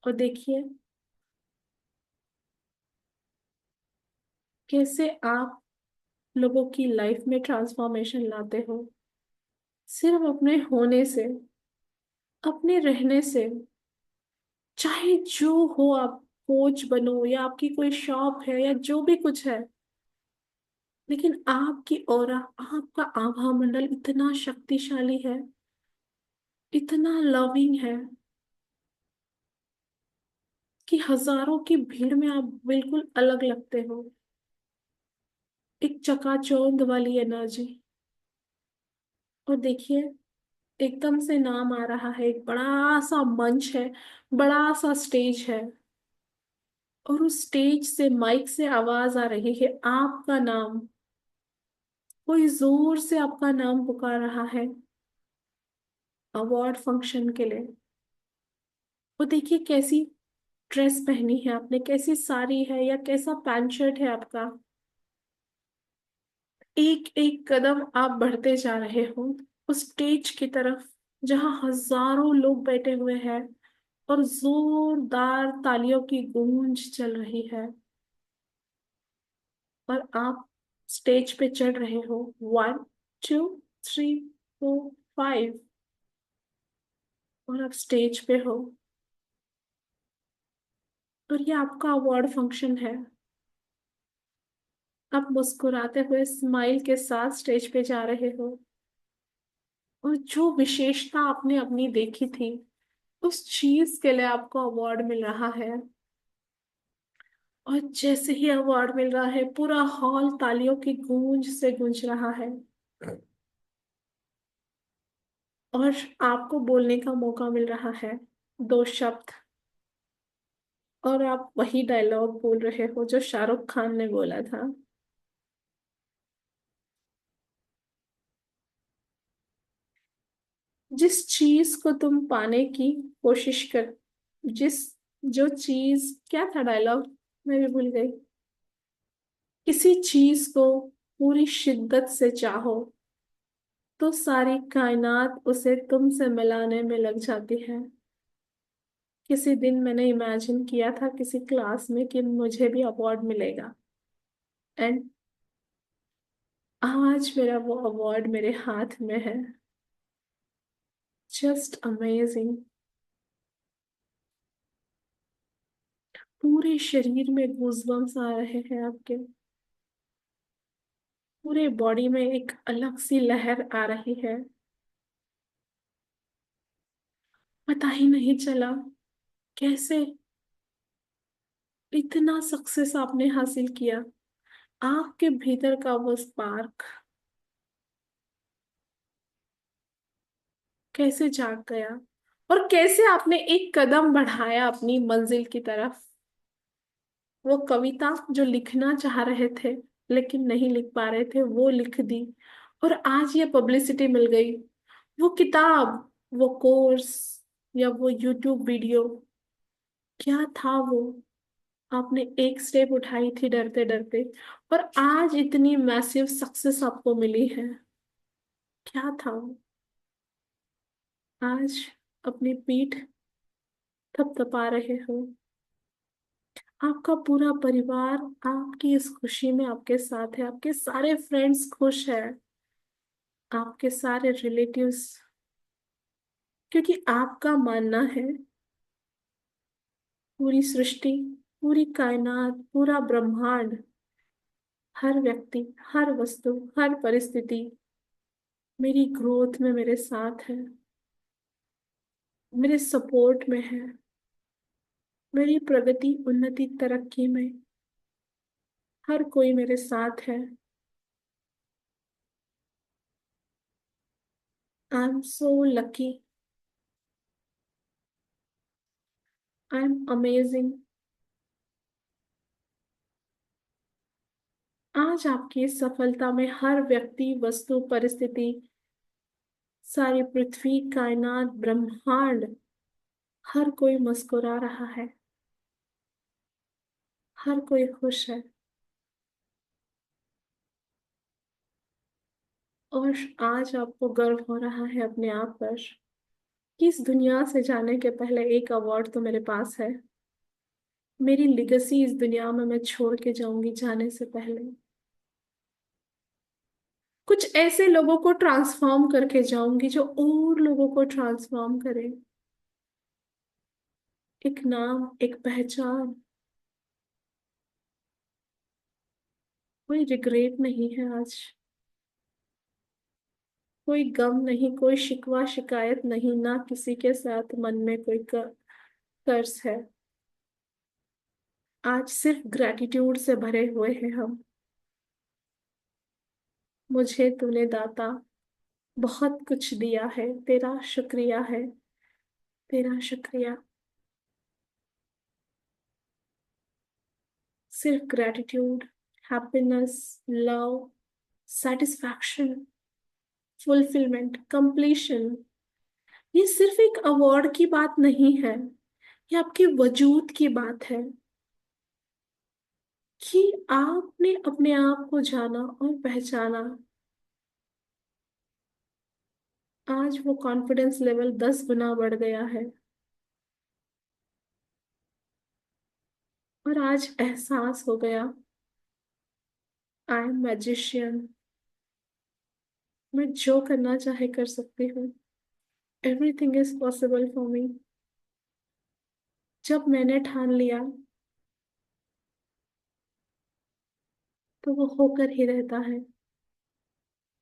और देखिए कैसे आप लोगों की लाइफ में ट्रांसफॉर्मेशन लाते हो, सिर्फ अपने होने से, अपने रहने से। चाहे जो हो, आप कोच बनो या आपकी कोई शॉप है या जो भी कुछ है, लेकिन आपकी ऑरा, आपका आभा मंडल इतना शक्तिशाली है, इतना लविंग है कि हजारों की भीड़ में आप बिल्कुल अलग लगते हो। एक चकाचौंध वाली एनर्जी। और देखिए, एकदम से नाम आ रहा है, एक बड़ा सा मंच है, बड़ा सा स्टेज है, और उस स्टेज से, माइक से आवाज आ रही है आपका नाम। कोई जोर से आपका नाम पुकार रहा है, अवार्ड फंक्शन के लिए। वो देखिए कैसी ड्रेस पहनी है आपने, कैसी साड़ी है या कैसा पैंट शर्ट है आपका। एक एक कदम आप बढ़ते जा रहे हो उस स्टेज की तरफ जहां हजारों लोग बैठे हुए हैं और जोरदार तालियों की गूंज चल रही है। और आप स्टेज पे चढ़ रहे हो। 1 2 3 4 5। और आप स्टेज पे हो और ये आपका अवार्ड फंक्शन है। आप मुस्कुराते हुए स्माइल के साथ स्टेज पे जा रहे हो और जो विशेषता आपने अपनी देखी थी उस चीज के लिए आपको अवार्ड मिल रहा है। और जैसे ही अवार्ड मिल रहा है पूरा हॉल तालियों की गूंज से गूंज रहा है। और आपको बोलने का मौका मिल रहा है 2 शब्द। और आप वही डायलॉग बोल रहे हो जो शाहरुख खान ने बोला था। जिस चीज को तुम पाने की कोशिश कर, जिस जो चीज, क्या था डायलॉग, मैं भी भूल गई। किसी चीज को पूरी शिद्दत से चाहो तो सारी कायनात उसे तुमसे मिलाने में लग जाती है। किसी दिन मैंने इमेजिन किया था किसी क्लास में कि मुझे भी अवार्ड मिलेगा। एंड आज मेरा वो अवार्ड मेरे हाथ में है। Just amazing. पूरे शरीर में गूजबम्स आ रहे हैं आपके। पूरे बॉडी में एक अलग सी लहर आ रही है। पता ही नहीं चला कैसे इतना सक्सेस आपने हासिल किया। आपके भीतर का वो स्पार्क कैसे जाग गया और कैसे आपने एक कदम बढ़ाया अपनी मंजिल की तरफ। वो कविता जो लिखना चाह रहे थे लेकिन नहीं लिख पा रहे थे वो लिख दी। और आज ये पब्लिसिटी मिल गई। वो किताब, वो कोर्स या वो यूट्यूब वीडियो, क्या था वो। आपने एक स्टेप उठाई थी डरते डरते और आज इतनी मैसिव सक्सेस आपको मिली है। क्या था वो। आज अपनी पीठ थपथपा रहे हो। आपका पूरा परिवार आपकी इस खुशी में आपके साथ है। आपके सारे फ्रेंड्स खुश है, आपके सारे रिलेटिव्स। क्योंकि आपका मानना है पूरी सृष्टि, पूरी कायनात, पूरा ब्रह्मांड, हर व्यक्ति, हर वस्तु, हर परिस्थिति मेरी ग्रोथ में मेरे साथ है, मेरे सपोर्ट में है, मेरी प्रगति, उन्नति, तरक्की में हर कोई मेरे साथ है। I am so lucky. I am amazing. आज आपकी इस सफलता में हर व्यक्ति, वस्तु, परिस्थिति, सारी पृथ्वी, कायनात, ब्रह्मांड, हर कोई मुस्कुरा रहा है, हर कोई खुश है। और आज आपको गर्व हो रहा है अपने आप पर कि इस दुनिया से जाने के पहले एक अवार्ड तो मेरे पास है। मेरी लिगेसी इस दुनिया में मैं छोड़ के जाऊंगी जाने से पहले। कुछ ऐसे लोगों को ट्रांसफॉर्म करके जाऊंगी जो और लोगों को ट्रांसफॉर्म करे। एक नाम, एक पहचान। कोई रिग्रेट नहीं है आज। कोई गम नहीं, कोई शिकवा शिकायत नहीं, ना किसी के साथ मन में कोई कर्ज है। आज सिर्फ ग्रैटिट्यूड से भरे हुए हैं हम। मुझे तूने दाता बहुत कुछ दिया है, तेरा शुक्रिया है, तेरा शुक्रिया। सिर्फ gratitude, happiness, love, satisfaction, fulfilment, completion, ये सिर्फ एक अवार्ड की बात नहीं है, ये आपके वजूद की बात है कि आपने अपने आप को जाना और पहचाना। आज वो कॉन्फिडेंस लेवल 10 गुना बढ़ गया है। और आज एहसास हो गया, आई एम मैजिशियन। मैं जो करना चाहे कर सकती हूँ। Everything is possible for me. जब मैंने ठान लिया तो वो होकर ही रहता है।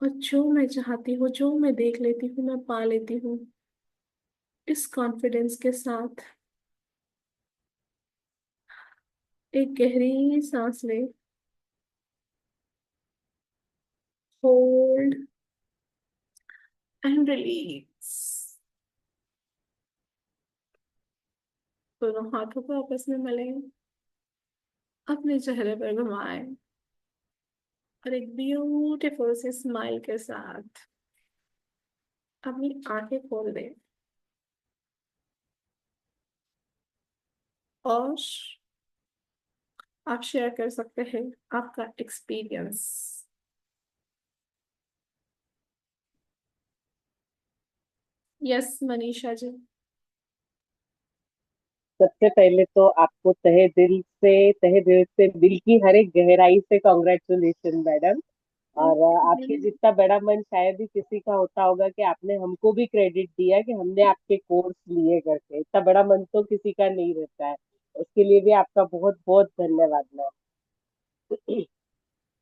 और जो मैं चाहती हूँ, जो मैं देख लेती हूँ, मैं पा लेती हूँ। इस कॉन्फिडेंस के साथ एक गहरी सांस ले, होल्ड एंड रिलीज। दोनों हाथों को आपस में मिलाएं, अपने चेहरे पर घुमाएं और एक ब्यूटीफुल सी स्माइल के साथ अपनी आंखें खोल दें। और आप शेयर कर सकते हैं आपका एक्सपीरियंस। यस मनीषा जी। सबसे पहले तो आपको तहे दिल से दिल की हर एक गहराई से कॉन्ग्रेचुलेशन मैडम। और आपके जितना बड़ा मन शायद ही किसी का होता होगा कि आपने हमको भी क्रेडिट दिया कि हमने आपके कोर्स लिए करके। इतना बड़ा मन तो किसी का नहीं रहता है। उसके लिए भी आपका बहुत बहुत धन्यवाद मैम।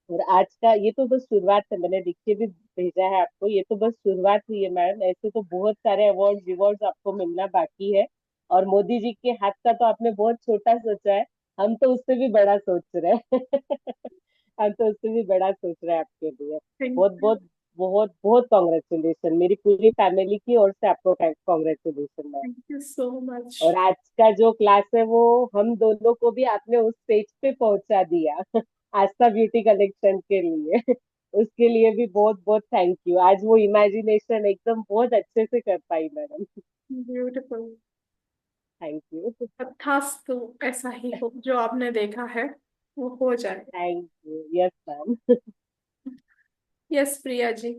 और आज का ये तो बस शुरुआत है, मैंने लिख के भी भेजा है आपको। ये तो बस शुरुआत हुई है मैम, ऐसे तो बहुत सारे अवार्ड रिवॉर्ड्स आपको मिलना बाकी है। और मोदी जी के हाथ का तो आपने बहुत छोटा सोचा है। हम तो उससे भी बड़ा सोच रहे हैं। हम तो उससे भी बड़ा सोच रहे हैं आपके लिए। थैंक बहुत बहुत बहुत बहुत कॉन्ग्रेचुलेशन मेरी पूरी फैमिली की ओर से आपको congratulation ma'am. You so much. और आज का जो क्लास है वो हम दोनों को भी आपने उस स्टेज पे पहुंचा दिया। आस्था ब्यूटी कलेक्शन के लिए। उसके लिए भी बहुत बहुत थैंक यू। आज वो इमेजिनेशन एकदम बहुत अच्छे से कर पाई मैडम। ब्यूटीफुल। Thank you. तथास्तु, ऐसा ही हो जो आपने देखा है वो हो जाए। Thank you, yes ma'am. Yes Priya ji.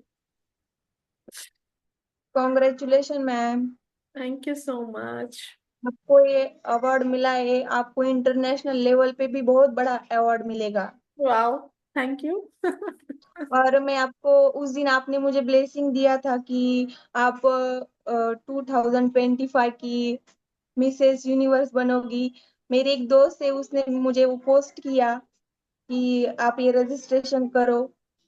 Congratulation ma'am. Thank you so much. आपको ये अवार्ड मिला है, आपको इंटरनेशनल लेवल पे भी बहुत बड़ा अवार्ड मिलेगा। Wow, thank you. और मैं आपको उस दिन आपने मुझे ब्लेसिंग दिया था कि आप 2025 की मिसेस यूनिवर्स बनोगी। मेरी एक दोस्त है, उसने मुझे वो पोस्ट किया कि आप ये रजिस्ट्रेशन करो।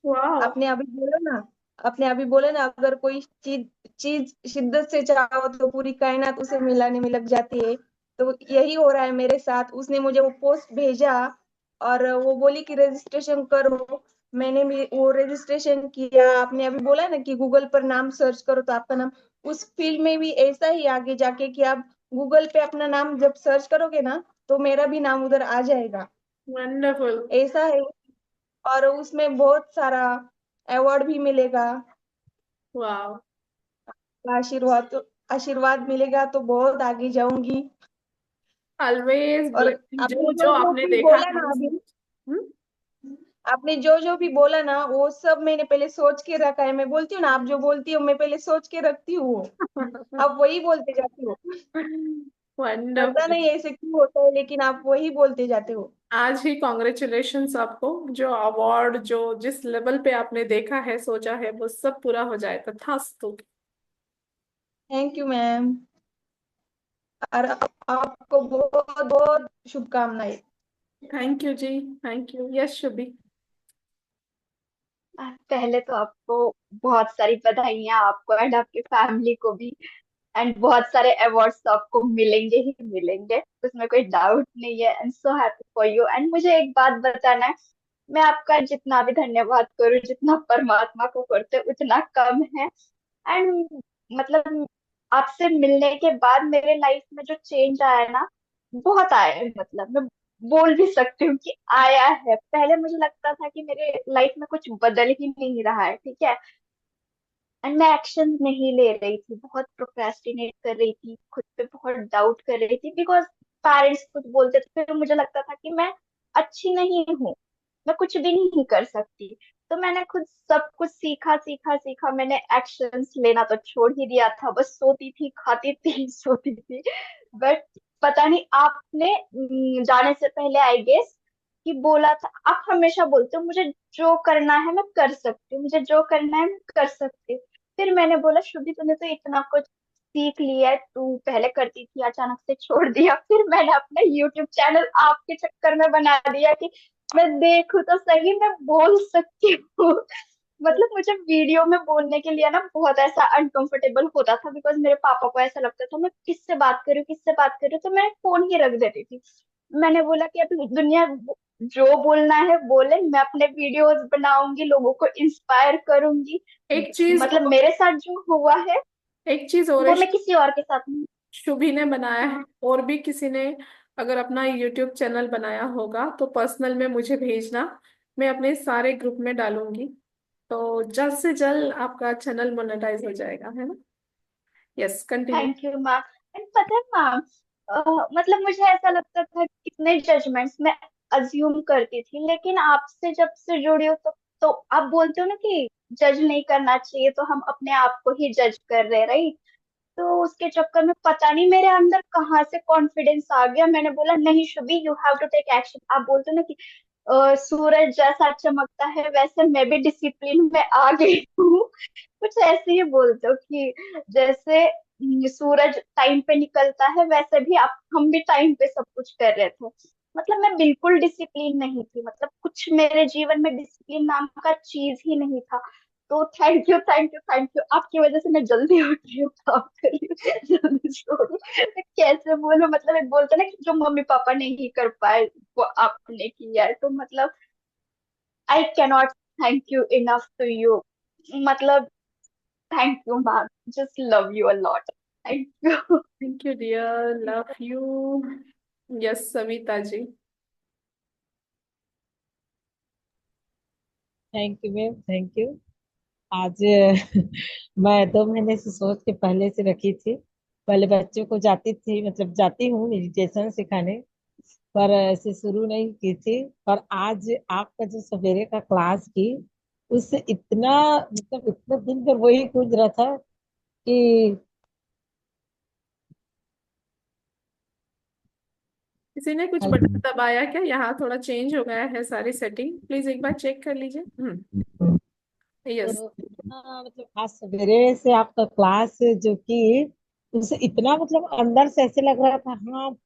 वाओ। आपने अभी बोला ना, आपने अभी बोला ना, अगर कोई चीज चीज शिद्दत से चाहो तो पूरी कायनात उसे मिलाने में लग जाती है। तो यही हो रहा है मेरे साथ। उसने मुझे वो पोस्ट भेजा और वो बोली कि रजिस्ट्रेशन करो। मैंने भी वो रजिस्ट्रेशन किया। आपने अभी बोला ना कि गूगल पर नाम सर्च करो तो आपका नाम उस फील्ड में भी ऐसा ही आगे जाके कि आप गूगल पे अपना नाम जब सर्च करोगे ना तो मेरा भी नाम उधर आ जाएगा। वंडरफुल। ऐसा है। और उसमें बहुत सारा अवार्ड भी मिलेगा। वाओ। आशीर्वाद आशीर्वाद मिलेगा तो बहुत आगे जाऊंगी। ऑलवेज और ब्लेसिंग, आपने जो जो जो जो आपने भी देखा बोला है ना उस। अभी, हम्म? आपने जो जो भी बोला ना वो सब मैंने पहले सोच के रखा है। मैं बोलती हूँ ना, आप जो बोलती हो मैं पहले सोच के रखती हूँ वो। आप वही बोलते जाती हो। पता वंडरफुल। नहीं ऐसे क्यों होता है, लेकिन आप वही बोलते जाते हो। आज ही कॉन्ग्रेचुलेशंस आपको। जो अवार्ड, जो जिस लेवल पे आपने देखा है, सोचा है, वो सब पूरा हो जाए तथास्तु। Thank you ma'am. और आपको बहुत बहुत शुभकामनाएं। Thank you ji. Thank you. Yes Shubhi. पहले तो आपको बहुत सारी बधाइयां, आपको एंड आपकी फैमिली को भी। एंड बहुत सारे अवार्ड्स तो आपको मिलेंगे ही मिलेंगे, उसमें कोई डाउट नहीं है। And so happy for you. And मुझे एक बात बताना है, मैं आपका जितना भी धन्यवाद करूँ, जितना परमात्मा को करते उतना कम है। एंड मतलब आपसे मिलने के बाद मेरे लाइफ में जो चेंज आया है ना, बहुत आया है। मतलब मैं बोल भी सकती हूँ कि आया है। पहले मुझे लगता था कि मेरे लाइफ में कुछ बदल ही नहीं रहा है, ठीक है। एंड मैं एक्शन नहीं ले रही थी, बहुत प्रोक्रेस्टिनेट कर रही थी, खुद पे बहुत डाउट कर रही थी, बिकॉज पेरेंट्स कुछ बोलते थे, फिर मुझे लगता था कि मैं अच्छी नहीं हूँ, मैं कुछ भी नहीं कर सकती। तो मैंने खुद सब कुछ सीखा सीखा सीखा, मैंने एक्शंस लेना तो छोड़ ही दिया था, बस सोती थी, खाती थी, सोती थी। बट पता नहीं, आपने जाने से पहले आई गेस कि बोला था, आप हमेशा बोलते हो मुझे जो करना है मैं कर सकती हूँ, मुझे जो करना है मैं कर सकती हूँ। फिर मैंने बोला, शुभी तूने तो इतना कुछ सीख लिया है, तू पहले करती थी, अचानक से छोड़ दिया। फिर मैंने अपना यूट्यूब चैनल आपके चक्कर में बना दिया कि मैं देखूं तो सही, मैं बोल सकती हूँ। मतलब मुझे वीडियो में बोलने के लिए ना बहुत ऐसा अनकंफर्टेबल होता था, बिकॉज मेरे पापा को ऐसा लगता था मैं किससे बात करूँ, किससे बात करूँ, तो मैं फोन ही रख देती थी। मैंने बोला कि अभी दुनिया जो बोलना है बोले, मैं अपने वीडियोस बनाऊंगी, लोगों को इंस्पायर करूंगी। एक चीज मतलब मेरे साथ जो हुआ है एक चीज और है, वो मैं किसी और के साथ नहीं। शुभी ने बनाया है, हाँ। और भी किसी ने अगर अपना यूट्यूब चैनल बनाया होगा तो पर्सनल में मुझे भेजना, मैं अपने सारे ग्रुप में डालूंगी, तो जल्द से जल्द आपका चैनल मोनेटाइज हो जाएगा, है ना। Yes, continue. Thank you ma'am. And पता है मैम, मतलब मुझे ऐसा लगता था कि कितने जजमेंट्स मैं अज्यूम करती थी, लेकिन आपसे जब से जुड़ी हो तो आप बोलते हो ना कि जज नहीं करना चाहिए, तो हम अपने आप को ही जज कर रहे, राइट। तो उसके चक्कर में पता नहीं मेरे अंदर कहाँ से कॉन्फिडेंस आ गया, मैंने बोला नहीं Shubhi, you have to take action. आप बोलते हो ना कि सूरज जैसा चमकता है, वैसे मैं भी डिसिप्लिन में आ गई हूँ। कुछ ऐसे ही बोलते हो कि जैसे सूरज टाइम पे निकलता है, वैसे भी आप हम भी टाइम पे सब कुछ कर रहे थे। मतलब मैं बिल्कुल डिसिप्लिन नहीं थी, मतलब कुछ मेरे जीवन में डिसिप्लिन नाम का चीज ही नहीं था। तो thank you thank you thank you, आपकी वजह से मैं जल्दी उठ रही हूँ, काम कर रही हूँ, जल्दी छोड़ू। मैं कैसे बोलूं, मतलब एक बोलते ना कि जो मम्मी पापा नहीं कर पाए वो आपने किया है, तो मतलब I cannot thank you enough to you. मतलब thank you ma'am, just love you a lot, thank you. Thank you dear, love you. Yes Savita ji. Thank you ma'am, thank you. आज मैं 2 महीने से सोच के पहले से रखी थी। पहले बच्चों को जाती थी, मतलब जाती हूँ मेडिटेशन सिखाने, पर ऐसे शुरू नहीं की थी। पर आज आपका जो सवेरे का क्लास की, उससे इतना, मतलब इतना दिन भर वही गूंज रहा था कि किसी ने कुछ बटन दबाया क्या, यहाँ थोड़ा चेंज हो गया है सारी सेटिंग, प्लीज एक बार चेक कर लीजिए। यस। तो इतना, मतलब आज सवेरे से आपका क्लास जो की, उससे इतना, मतलब अंदर से ऐसे लग रहा था, हाँ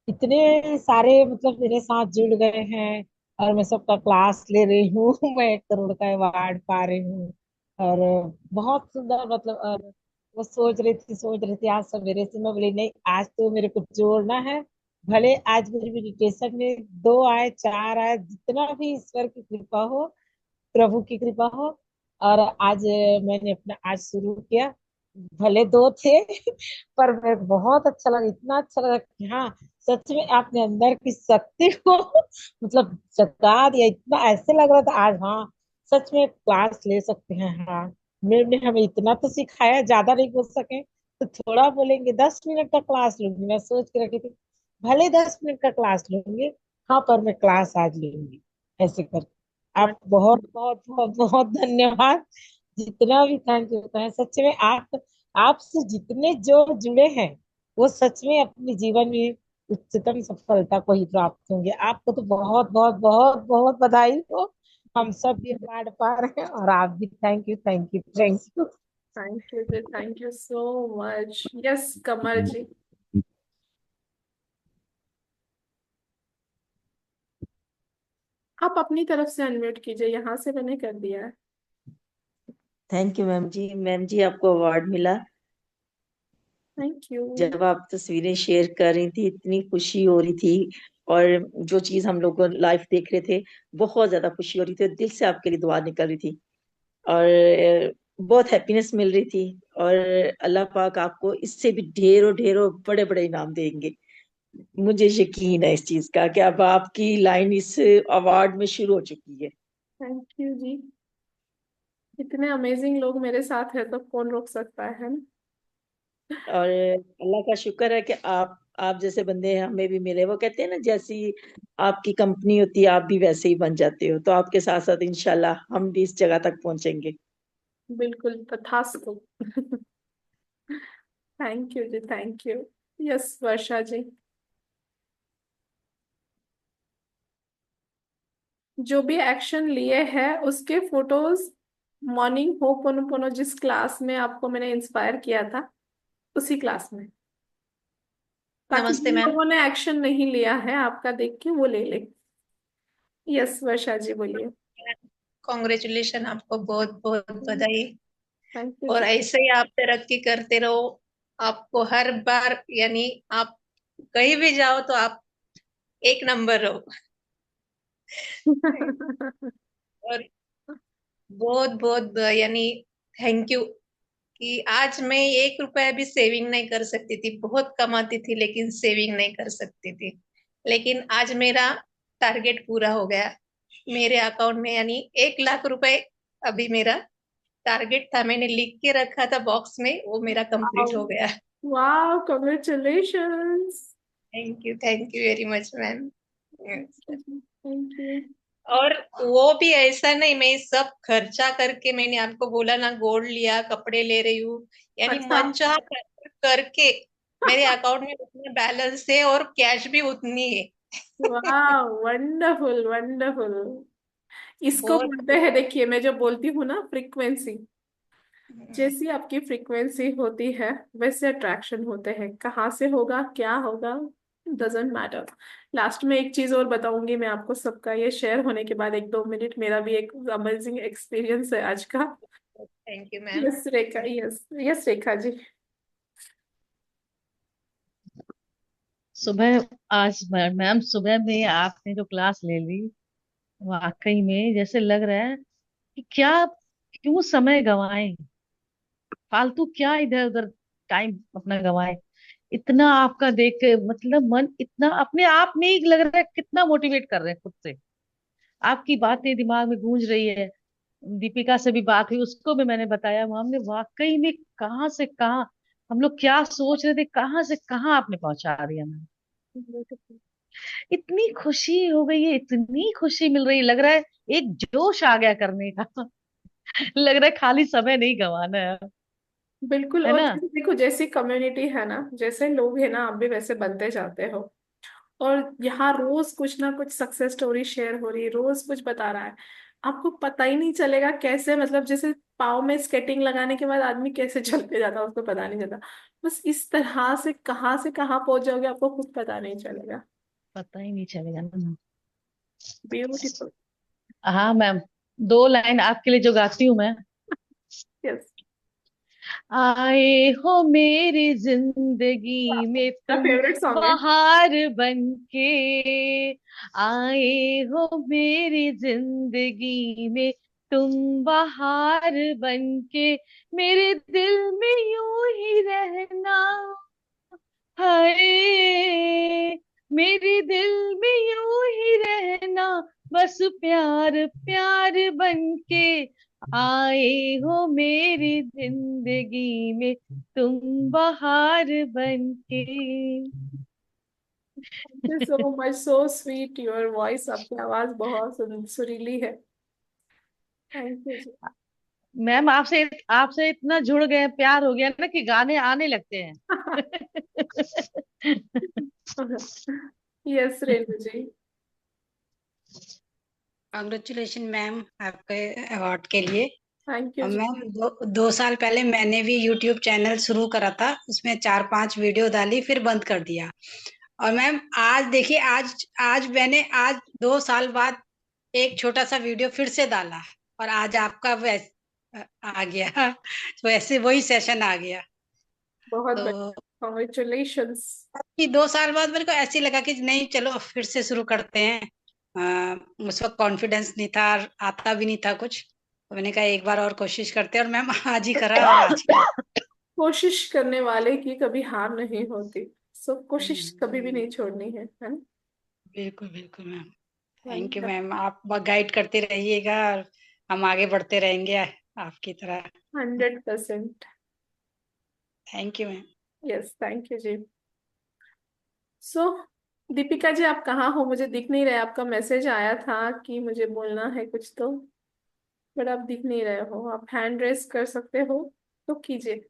इतने सारे मतलब मेरे साथ जुड़ गए हैं, और मैं सबका क्लास ले रही हूँ। मैं 1 करोड़ का अवार्ड पा रही हूँ, और बहुत सुंदर, मतलब। और वो सोच रही थी आज सवेरे से, मैं बोली नहीं, आज तो मेरे को जोड़ना है। भले आज मेरी मेडिटेशन में 2 आए, 4 आए, जितना भी ईश्वर की कृपा हो, प्रभु की कृपा हो। और आज मैंने अपना आज शुरू किया, भले 2 थे। पर मैं बहुत अच्छा लगा, इतना अच्छा लगा कि हाँ, सच में आपने अंदर की शक्ति को मतलब जगा दिया। इतना ऐसे लग रहा था आज, हाँ सच में क्लास ले सकते हैं। हाँ, मैम ने हमें इतना तो सिखाया, ज्यादा नहीं बोल सके तो थोड़ा बोलेंगे, 10 मिनट का क्लास लूंगी, मैं सोच के रखी थी भले 10 मिनट का क्लास लूंगी, हाँ पर मैं क्लास आज लूंगी, ऐसे कर। आप बहुत बहुत बहुत बहुत धन्यवाद। जितना भी थैंक यू कहें, सच में आपसे जितने जो जुड़े हैं, वो सच में अपने जीवन में उच्चतम सफलता को ही प्राप्त होंगे। आपको तो बहुत बहुत बहुत बहुत बधाई हो। हम सब भी अवार्ड पा रहे हैं, और आप भी thank you thank you thank you. Thank you ji, thank you so much. Yes Kamal ji. आप अपनी तरफ से अनम्यूट कीजिए, यहाँ से मैंने कर दिया है। Thank you ma'am ji. Ma'am ji, आपको अवार्ड मिला। Thank you. जब आप तस्वीरें शेयर कर रही थी, इतनी खुशी हो रही थी, और जो चीज हम लोग लाइव देख रहे थे, बहुत ज्यादा खुशी हो रही थी, दिल से आपके लिए दुआ निकल रही थी, और बहुत हैप्पीनेस मिल रही थी। और अल्लाह पाक आपको इससे भी ढेरों ढेरों बड़े बड़े इनाम देंगे। मुझे यकीन है इस चीज का कि अब आपकी लाइन इस अवार्ड में शुरू हो चुकी है। थैंक यू जी। इतने अमेजिंग लोग मेरे साथ है तो कौन रोक सकता है ना। और अल्लाह का शुक्र है कि आप जैसे बंदे हमें भी मिले। वो कहते हैं ना, जैसी आपकी कंपनी होती है आप भी वैसे ही बन जाते हो, तो आपके साथ साथ इंशाल्लाह हम भी इस जगह तक पहुंचेंगे। बिल्कुल तथास्तु। Thank you ji, thank you. Yes Varsha ji. जो भी एक्शन लिए हैं उसके फोटोज मॉर्निंग हो पोनो पोनो जिस क्लास में आपको मैंने इंस्पायर किया था उसी क्लास में, ताकि नमस्ते जिन मैम। लोगों ने एक्शन नहीं लिया है आपका देख के वो ले ले। यस वर्षा जी बोलिए। कॉन्ग्रेचुलेशन, आपको बहुत बहुत बधाई। थैंक यू और जी। ऐसे ही आप तरक्की करते रहो। आपको हर बार यानी आप कहीं भी जाओ तो आप एक नंबर रहो। और बहुत बहुत यानी थैंक यू कि आज मैं 1 रुपया भी सेविंग नहीं कर सकती थी। बहुत कमाती थी लेकिन सेविंग नहीं कर सकती थी। लेकिन आज मेरा टारगेट पूरा हो गया। मेरे अकाउंट में यानी 1 लाख रुपए अभी मेरा टारगेट था। मैंने लिख के रखा था बॉक्स में, वो मेरा कंप्लीट हो गया। वाह congratulations. Thank you very much ma'am. Thank you. और वो भी ऐसा नहीं मैं सब खर्चा करके, मैंने आपको बोला ना गोल्ड लिया, कपड़े ले रही हूँ, यानी अच्छा। मनचाहा खर्च करके मेरे अकाउंट में उतना बैलेंस है और कैश भी उतनी है। वाह वंडरफुल वंडरफुल। इसको बहुत बोलते हैं, देखिए मैं जो बोलती हूँ ना फ्रीक्वेंसी, जैसी आपकी फ्रीक्वेंसी होती है वैसे अट्रैक्शन होते हैं। कहाँ से होगा क्या होगा डजेंट मैटर। लास्ट में एक चीज और बताऊंगी मैं आपको, सबका ये शेयर होने के बाद 1-2 मिनट, मेरा भी एक अमेजिंग एक्सपीरियंस है आज का। Thank you ma'am. Yes Rekha, yes yes Rekha ji. सुबह आज मैम सुबह में आपने जो क्लास ले ली, वाकई में जैसे लग रहा है कि क्या, क्यों समय गवाएं, फालतू क्या इधर उधर टाइम अपना गवाएं। इतना आपका देख के मतलब मन इतना अपने आप में ही लग रहा है कितना मोटिवेट कर रहे हैं खुद से। आपकी बातें दिमाग में गूंज रही है। दीपिका से भी बात हुई, उसको भी मैंने बताया, हमने वाकई में कहाँ से कहाँ, हम लोग क्या सोच रहे थे कहाँ से कहाँ आपने पहुंचा दिया। इतनी खुशी हो गई है, इतनी खुशी मिल रही है, लग रहा है एक जोश आ गया करने का। लग रहा है खाली समय नहीं गंवाना है। बिल्कुल। है और ना। जैसे देखो जैसी कम्युनिटी है ना, जैसे लोग हैं ना, आप भी वैसे बनते जाते हो। और यहाँ रोज कुछ ना कुछ सक्सेस स्टोरी शेयर हो रही है, रोज कुछ बता रहा है। आपको पता ही नहीं चलेगा कैसे, मतलब जैसे पाँव में स्केटिंग लगाने के बाद आदमी कैसे चलते जाता है उसको पता नहीं चलता। बस इस तरह से कहाँ पहुंच जाओगे आपको खुद पता नहीं चलेगा। पता ही नहीं चलेगा ना। ब्यूटीफुल। हाँ मैम, 2 लाइन आपके लिए जो गाती हूँ मैं। यस। आए हो मेरी जिंदगी में मेरा तुम फेवरेट सॉन्ग है। बाहर बन के, आए हो मेरी जिंदगी में तुम बाहर बन के, मेरे दिल में यूं ही रहना, हाय मेरे दिल में यूं ही रहना, बस प्यार प्यार बन के, आए हो मेरी जिंदगी में तुम बाहर बन के। Thank you so much, so sweet your voice, आपकी आवाज बहुत सुरीली है। Thank you ji. मैम आपसे आपसे इतना जुड़ गए, प्यार हो गया ना कि गाने आने लगते हैं। यस रेणु जी। कॉन्ग्रेचुलेशन मैम आपके अवार्ड के लिए। थैंक यू और जी। मैम 2 साल पहले मैंने भी यूट्यूब चैनल शुरू करा था, उसमें 4-5 वीडियो डाली फिर बंद कर दिया। और मैम आज देखिए, आज आज मैंने आज 2 साल बाद एक छोटा सा वीडियो फिर से डाला और आज आपका आ गया। तो ऐसे वही सेशन आ गया। बहुत तो बढ़िया, कॉन्ग्रेचुलेशंस। कि 2 साल बाद मेरे को ऐसे ही लगा कि नहीं चलो फिर से शुरू करते हैं। उस वक्त कॉन्फिडेंस नहीं था और आता भी नहीं था कुछ, तो मैंने कहा एक बार और कोशिश करते हैं, और मैम आज ही करा और आज किया। कोशिश करने वाले की कभी हार नहीं होती, सो कोशिश कभी भी नहीं छोड़नी है ना। बिल्कुल बिल्कुल ma'am. Thank you Wonderful. Ma'am, आप गाइड करते रहिएगा और हम आगे बढ़ते रहेंगे। आपकी तरह। 100%। Thank you ma'am. Yes, thank you ji. So Deepika ji, आप कहाँ हो? मुझे दिख नहीं रहा है। आपका मैसेज आया था कि मुझे बोलना है कुछ तो, बट आप दिख नहीं रहे हो। आप हैंड रेस कर सकते हो तो कीजिए।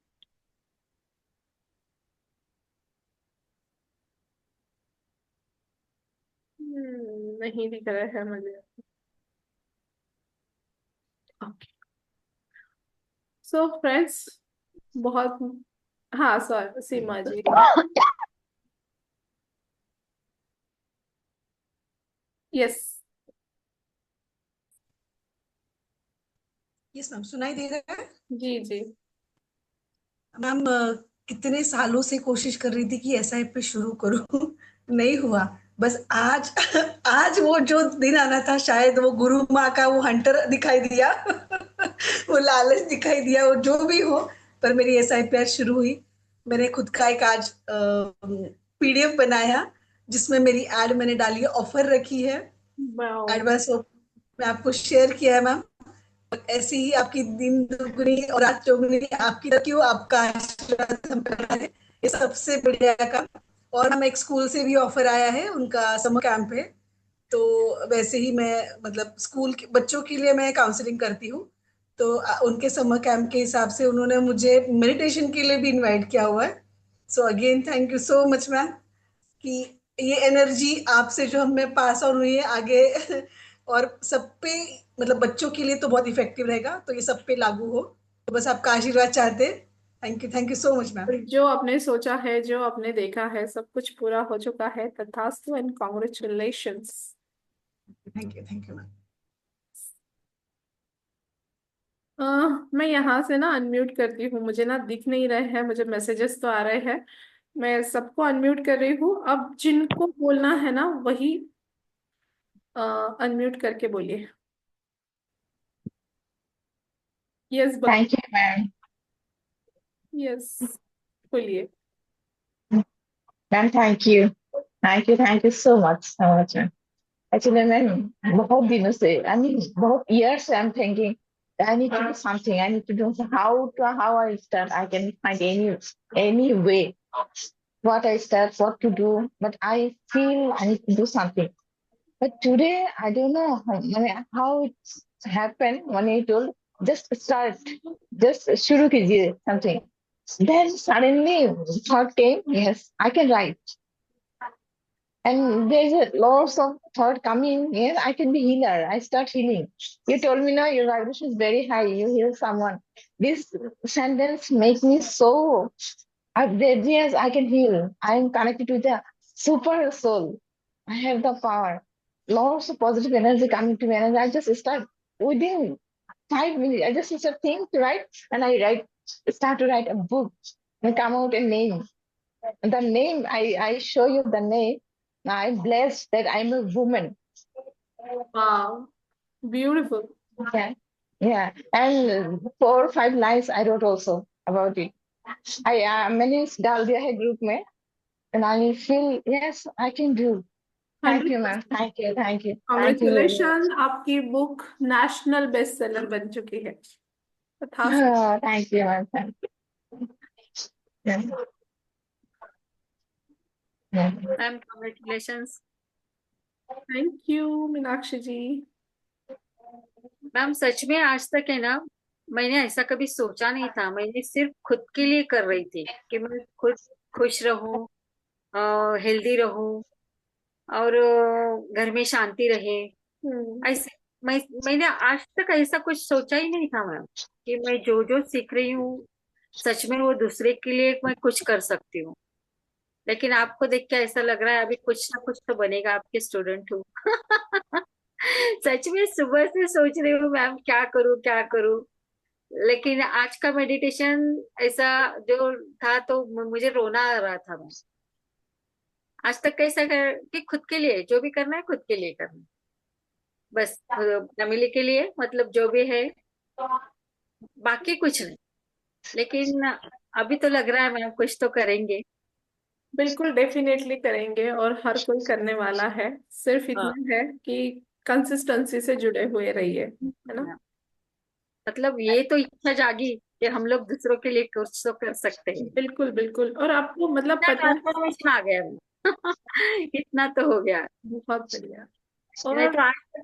नहीं दिख रहा है मुझे। ओके। सो फ्रेंड्स, बहुत, हाँ सॉरी सीमा जी। यस। यस मैम, सुनाई दे रहा है? जी जी। मैम कितने सालों से कोशिश कर रही थी कि एसआईपी पे शुरू करूं नहीं हुआ। बस आज आज वो जो दिन आना था, शायद वो गुरु माँ का वो हंटर दिखाई दिया वो लालच दिखाई दिया, वो जो भी हो, पर मेरी एसआईपी आज शुरू हुई। मैंने खुद का एक आज पीडीएफ बनाया जिसमें मेरी एड मैंने डाली है, ऑफर रखी है वाओ। एडवांस। मैं आपको शेयर किया है मैम। ऐसी ही आपकी दिन दुगनी और रात चौगुनी आपकी क्यों, आपका आशीर्वाद हम पर रहे, ये सबसे बढ़िया काम। और हम एक स्कूल से भी ऑफर आया है उनका समर कैंप है, तो वैसे ही मैं मतलब स्कूल के बच्चों के लिए मैं काउंसलिंग करती हूँ, तो उनके समर कैंप के हिसाब से उन्होंने मुझे मेडिटेशन के लिए भी इनवाइट किया हुआ है। So again thank you so much ma'am, कि ये एनर्जी आपसे जो हमें पास ऑन हुई है आगे और सब पे, मतलब बच्चों के लिए तो बहुत इफेक्टिव रहेगा, तो ये सब पे लागू हो, तो बस आपका आशीर्वाद चाहते हैं। Thank you so much ma'am. जो आपने सोचा है, जो आपने देखा है, सब कुछ पूरा हो चुका है। तथास्तु and congratulations. Thank you ma'am. मैं यहाँ से ना अनम्यूट करती हूँ। मुझे ना दिख नहीं रहे हैं, मुझे मैसेजेस तो आ रहे हैं। मैं सबको अनम्यूट कर रही हूँ। अब जिनको बोलना है ना, वही अनम्यूट करके बोलिए। Yes Thank you, ma'am. Yes बोलिए। Ma'am, thank you. Thank you so much, so much, ma'am. Actually, ma'am, बहुत दिनों से, I mean, बहुत years से I'm thinking that I need to do something. I need to do how I start. I can find any way. What I start, what to do, but I feel I need to do something. But today, I don't know how it's happened when I told, just start, just shuru kijiye something. Then suddenly thought came, yes, I can write. And there's a lots of thought coming, yes, I can be healer. I start healing. You told me now your vibration is very high, you heal someone. This sentence makes me so, yes, I can heal. I am connected to the super soul. I have the power. Lots of positive energy coming to me, and I just start within 5 minutes. I just start think to write, and start to write a book and come out a name. And the name, I show you the name. I'm blessed that I'm a woman. Wow, beautiful. Yeah, yeah. And 4 or 5 lines I wrote also about it. मैंने इस डाल दिया है group में, and I feel yes I can do. Thank you, ma'am. 100%। Thank you, thank you, thank you very much. Congratulation, आपकी book national best seller बन चुकी है। तथास्तु। Thank you, ma'am. Thank you. Yeah. Yeah. Ma'am congratulations. Thank you Meenakshi ji. Ma'am सच में आज तक है ना, मैंने ऐसा कभी सोचा नहीं था। मैंने सिर्फ खुद के लिए कर रही थी कि मैं खुद खुश रहूं, हेल्दी रहूं, और घर में शांति रहे। ऐसे मैंने आज तक ऐसा कुछ सोचा ही नहीं था मैम, कि मैं जो जो सीख रही हूँ सच में वो दूसरे के लिए मैं कुछ कर सकती हूँ। लेकिन आपको देख के ऐसा लग रहा है अभी कुछ ना कुछ तो बनेगा, आपके स्टूडेंट हूँ सच में सुबह से सोच रही हूँ मैम क्या करूँ क्या करूँ। लेकिन आज का मेडिटेशन ऐसा जो था तो मुझे रोना आ रहा था मैम। आज तक कैसा कर कि खुद के लिए जो भी करना है खुद के लिए करना है, बस फैमिली के लिए, मतलब जो भी है, बाकी कुछ नहीं। लेकिन अभी तो लग रहा है मैम कुछ तो करेंगे। बिल्कुल डेफिनेटली करेंगे, और हर कोई करने वाला है। सिर्फ इतना है कि कंसिस्टेंसी से जुड़े हुए रहिए, है ना। मतलब ये तो इच्छा जागी कि हम लोग दूसरों के लिए कुछ तो कर सकते हैं। बिल्कुल बिल्कुल। और आपको मतलब पता है, ट्रांसफॉर्मेशन आ गया है। इतना तो हो गया। बहुत बढ़िया। नहीं और तो आज तक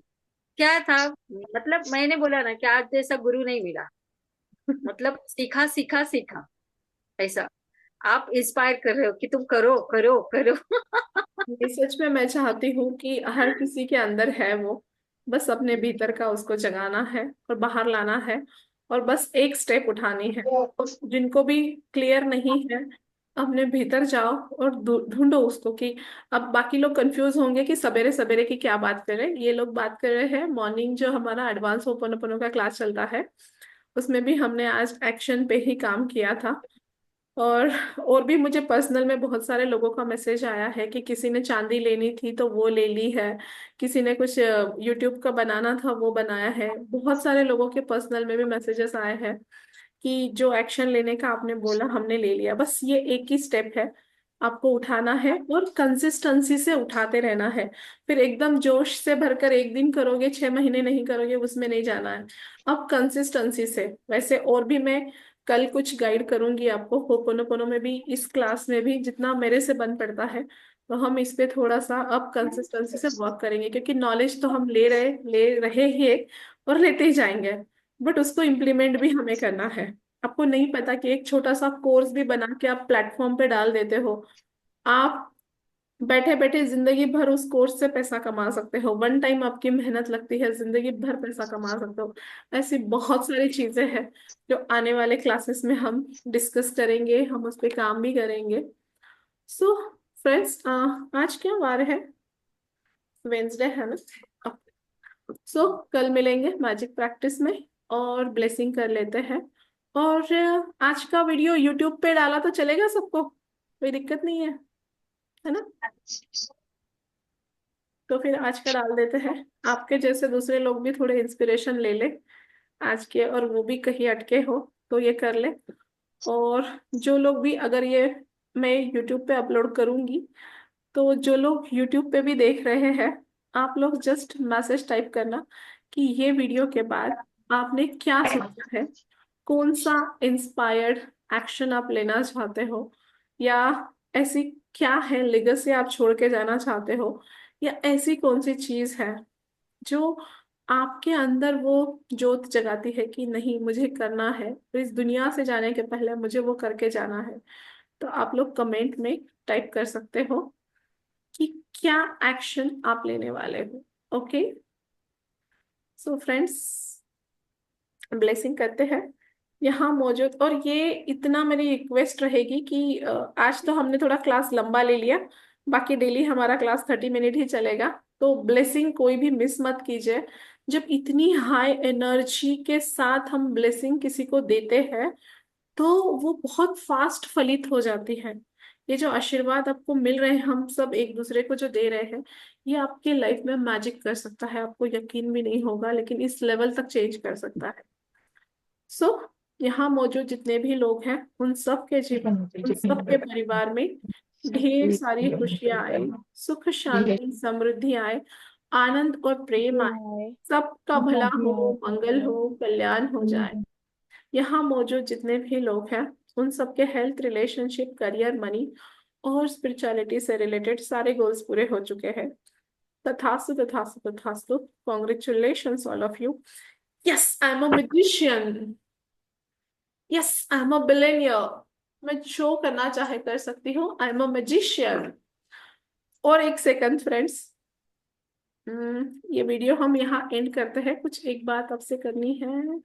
क्या था, मतलब मैंने बोला ना कि आज जैसा गुरु नहीं मिला। मतलब सीखा सीखा सीखा, ऐसा। आप इंस्पायर कर रहे हो कि तुम करो करो करो। ये सच में मैं चाहती हूँ कि हर किसी के अंदर है वो, बस अपने भीतर का उसको जगाना है और बाहर लाना है, और बस एक स्टेप उठानी है। और जिनको भी क्लियर नहीं है, अपने भीतर जाओ और ढूंढो उसको। कि अब बाकी लोग कंफ्यूज होंगे कि सवेरे सवेरे की क्या बात कर रहे हैं। ये लोग बात कर रहे हैं मॉर्निंग जो हमारा एडवांस होपनोपोनो का क्लास चलता है, उसमें भी हमने आज एक्शन पे ही काम किया था। और और भी मुझे पर्सनल में बहुत सारे लोगों का मैसेज आया है कि किसी ने चांदी लेनी थी तो वो ले ली है, किसी ने कुछ यूट्यूब का बनाना था वो बनाया है। बहुत सारे लोगों के पर्सनल में भी मैसेजेस आए हैं कि जो एक्शन लेने का आपने बोला हमने ले लिया। बस ये एक ही स्टेप है, आपको उठाना है और कंसिस्टेंसी से उठाते रहना है। फिर एकदम जोश से भरकर एक दिन करोगे, 6 महीने नहीं करोगे, उसमें नहीं जाना है। अब कंसिस्टेंसी से, वैसे और भी मैं कल कुछ गाइड करूंगी आपको होपोनोपोनो में भी, इस क्लास में भी जितना मेरे से बन पड़ता है। तो हम इस पे थोड़ा सा अब कंसिस्टेंसी से वर्क करेंगे, क्योंकि नॉलेज तो हम ले रहे ही है और लेते ही जाएंगे, बट उसको इम्प्लीमेंट भी हमें करना है। आपको नहीं पता कि एक छोटा सा कोर्स भी बना के आप प्लेटफॉर्म पे डाल देते हो, आप बैठे बैठे जिंदगी भर उस कोर्स से पैसा कमा सकते हो। वन टाइम आपकी मेहनत लगती है, जिंदगी भर पैसा कमा सकते हो। ऐसी बहुत सारी चीजें हैं जो आने वाले क्लासेस में हम डिस्कस करेंगे, हम उस पर काम भी करेंगे। सो फ्रेंड्स, आज क्या वार है? वेंसडे है ना? सो कल मिलेंगे मैजिक प्रैक्टिस में और ब्लेसिंग कर लेते हैं। और आज का वीडियो यूट्यूब पे डाला तो चलेगा सबको, कोई दिक्कत नहीं है ना? तो फिर आज का डाल देते हैं, आपके जैसे दूसरे लोग भी थोड़े इंस्पिरेशन ले ले आज के, और वो भी कहीं अटके हो तो ये कर ले। और जो लोग भी, अगर ये मैं यूट्यूब पे अपलोड करूंगी, तो जो लोग यूट्यूब पे भी देख रहे हैं, आप लोग जस्ट मैसेज टाइप करना कि ये वीडियो के बाद आपने क्या सोचा है, कौन सा इंस्पायर्ड एक्शन आप लेना चाहते हो, या ऐसी क्या है लेगेसी आप छोड़ के जाना चाहते हो, या ऐसी कौन सी चीज है जो आपके अंदर वो जोत जगाती है कि नहीं मुझे करना है, तो इस दुनिया से जाने के पहले मुझे वो करके जाना है। तो आप लोग कमेंट में टाइप कर सकते हो कि क्या एक्शन आप लेने वाले हो। ओके, सो फ्रेंड्स, ब्लेसिंग करते हैं यहाँ मौजूद। और ये इतना मेरी रिक्वेस्ट रहेगी कि आज तो हमने थोड़ा क्लास लंबा ले लिया, बाकी डेली हमारा क्लास 30 मिनट ही चलेगा। तो ब्लेसिंग कोई भी मिस मत कीजिए। जब इतनी हाई एनर्जी के साथ हम ब्लेसिंग किसी को देते हैं, तो वो बहुत फास्ट फलित हो जाती है। ये जो आशीर्वाद आपको मिल रहे हैं, हम सब एक दूसरे को जो दे रहे हैं, ये आपके लाइफ में मैजिक कर सकता है। आपको यकीन भी नहीं होगा, लेकिन इस लेवल तक चेंज कर सकता है। सो यहाँ मौजूद जितने भी लोग हैं, उन सब के जीवन, उन सब के परिवार में ढेर सारी खुशियां आए, सुख शांति समृद्धि आए, आनंद और प्रेम आए, सबका भला हो, मंगल हो, कल्याण हो जाए। यहाँ मौजूद जितने भी लोग हैं, उन सबके हेल्थ, रिलेशनशिप, करियर, मनी और स्पिरिचुअलिटी से रिलेटेड सारे गोल्स पूरे हो चुके हैं। तथास्तु तथास्तु तथास्तु। Congratulations all of you. Yes, I am a magician. Yes, I am a billionaire. मैं शो करना चाहे कर सकती हूँ, आई एम अ मैजिशियन। और एक सेकंड फ्रेंड्स, ये वीडियो हम यहाँ एंड करते हैं। कुछ एक बात आपसे करनी है।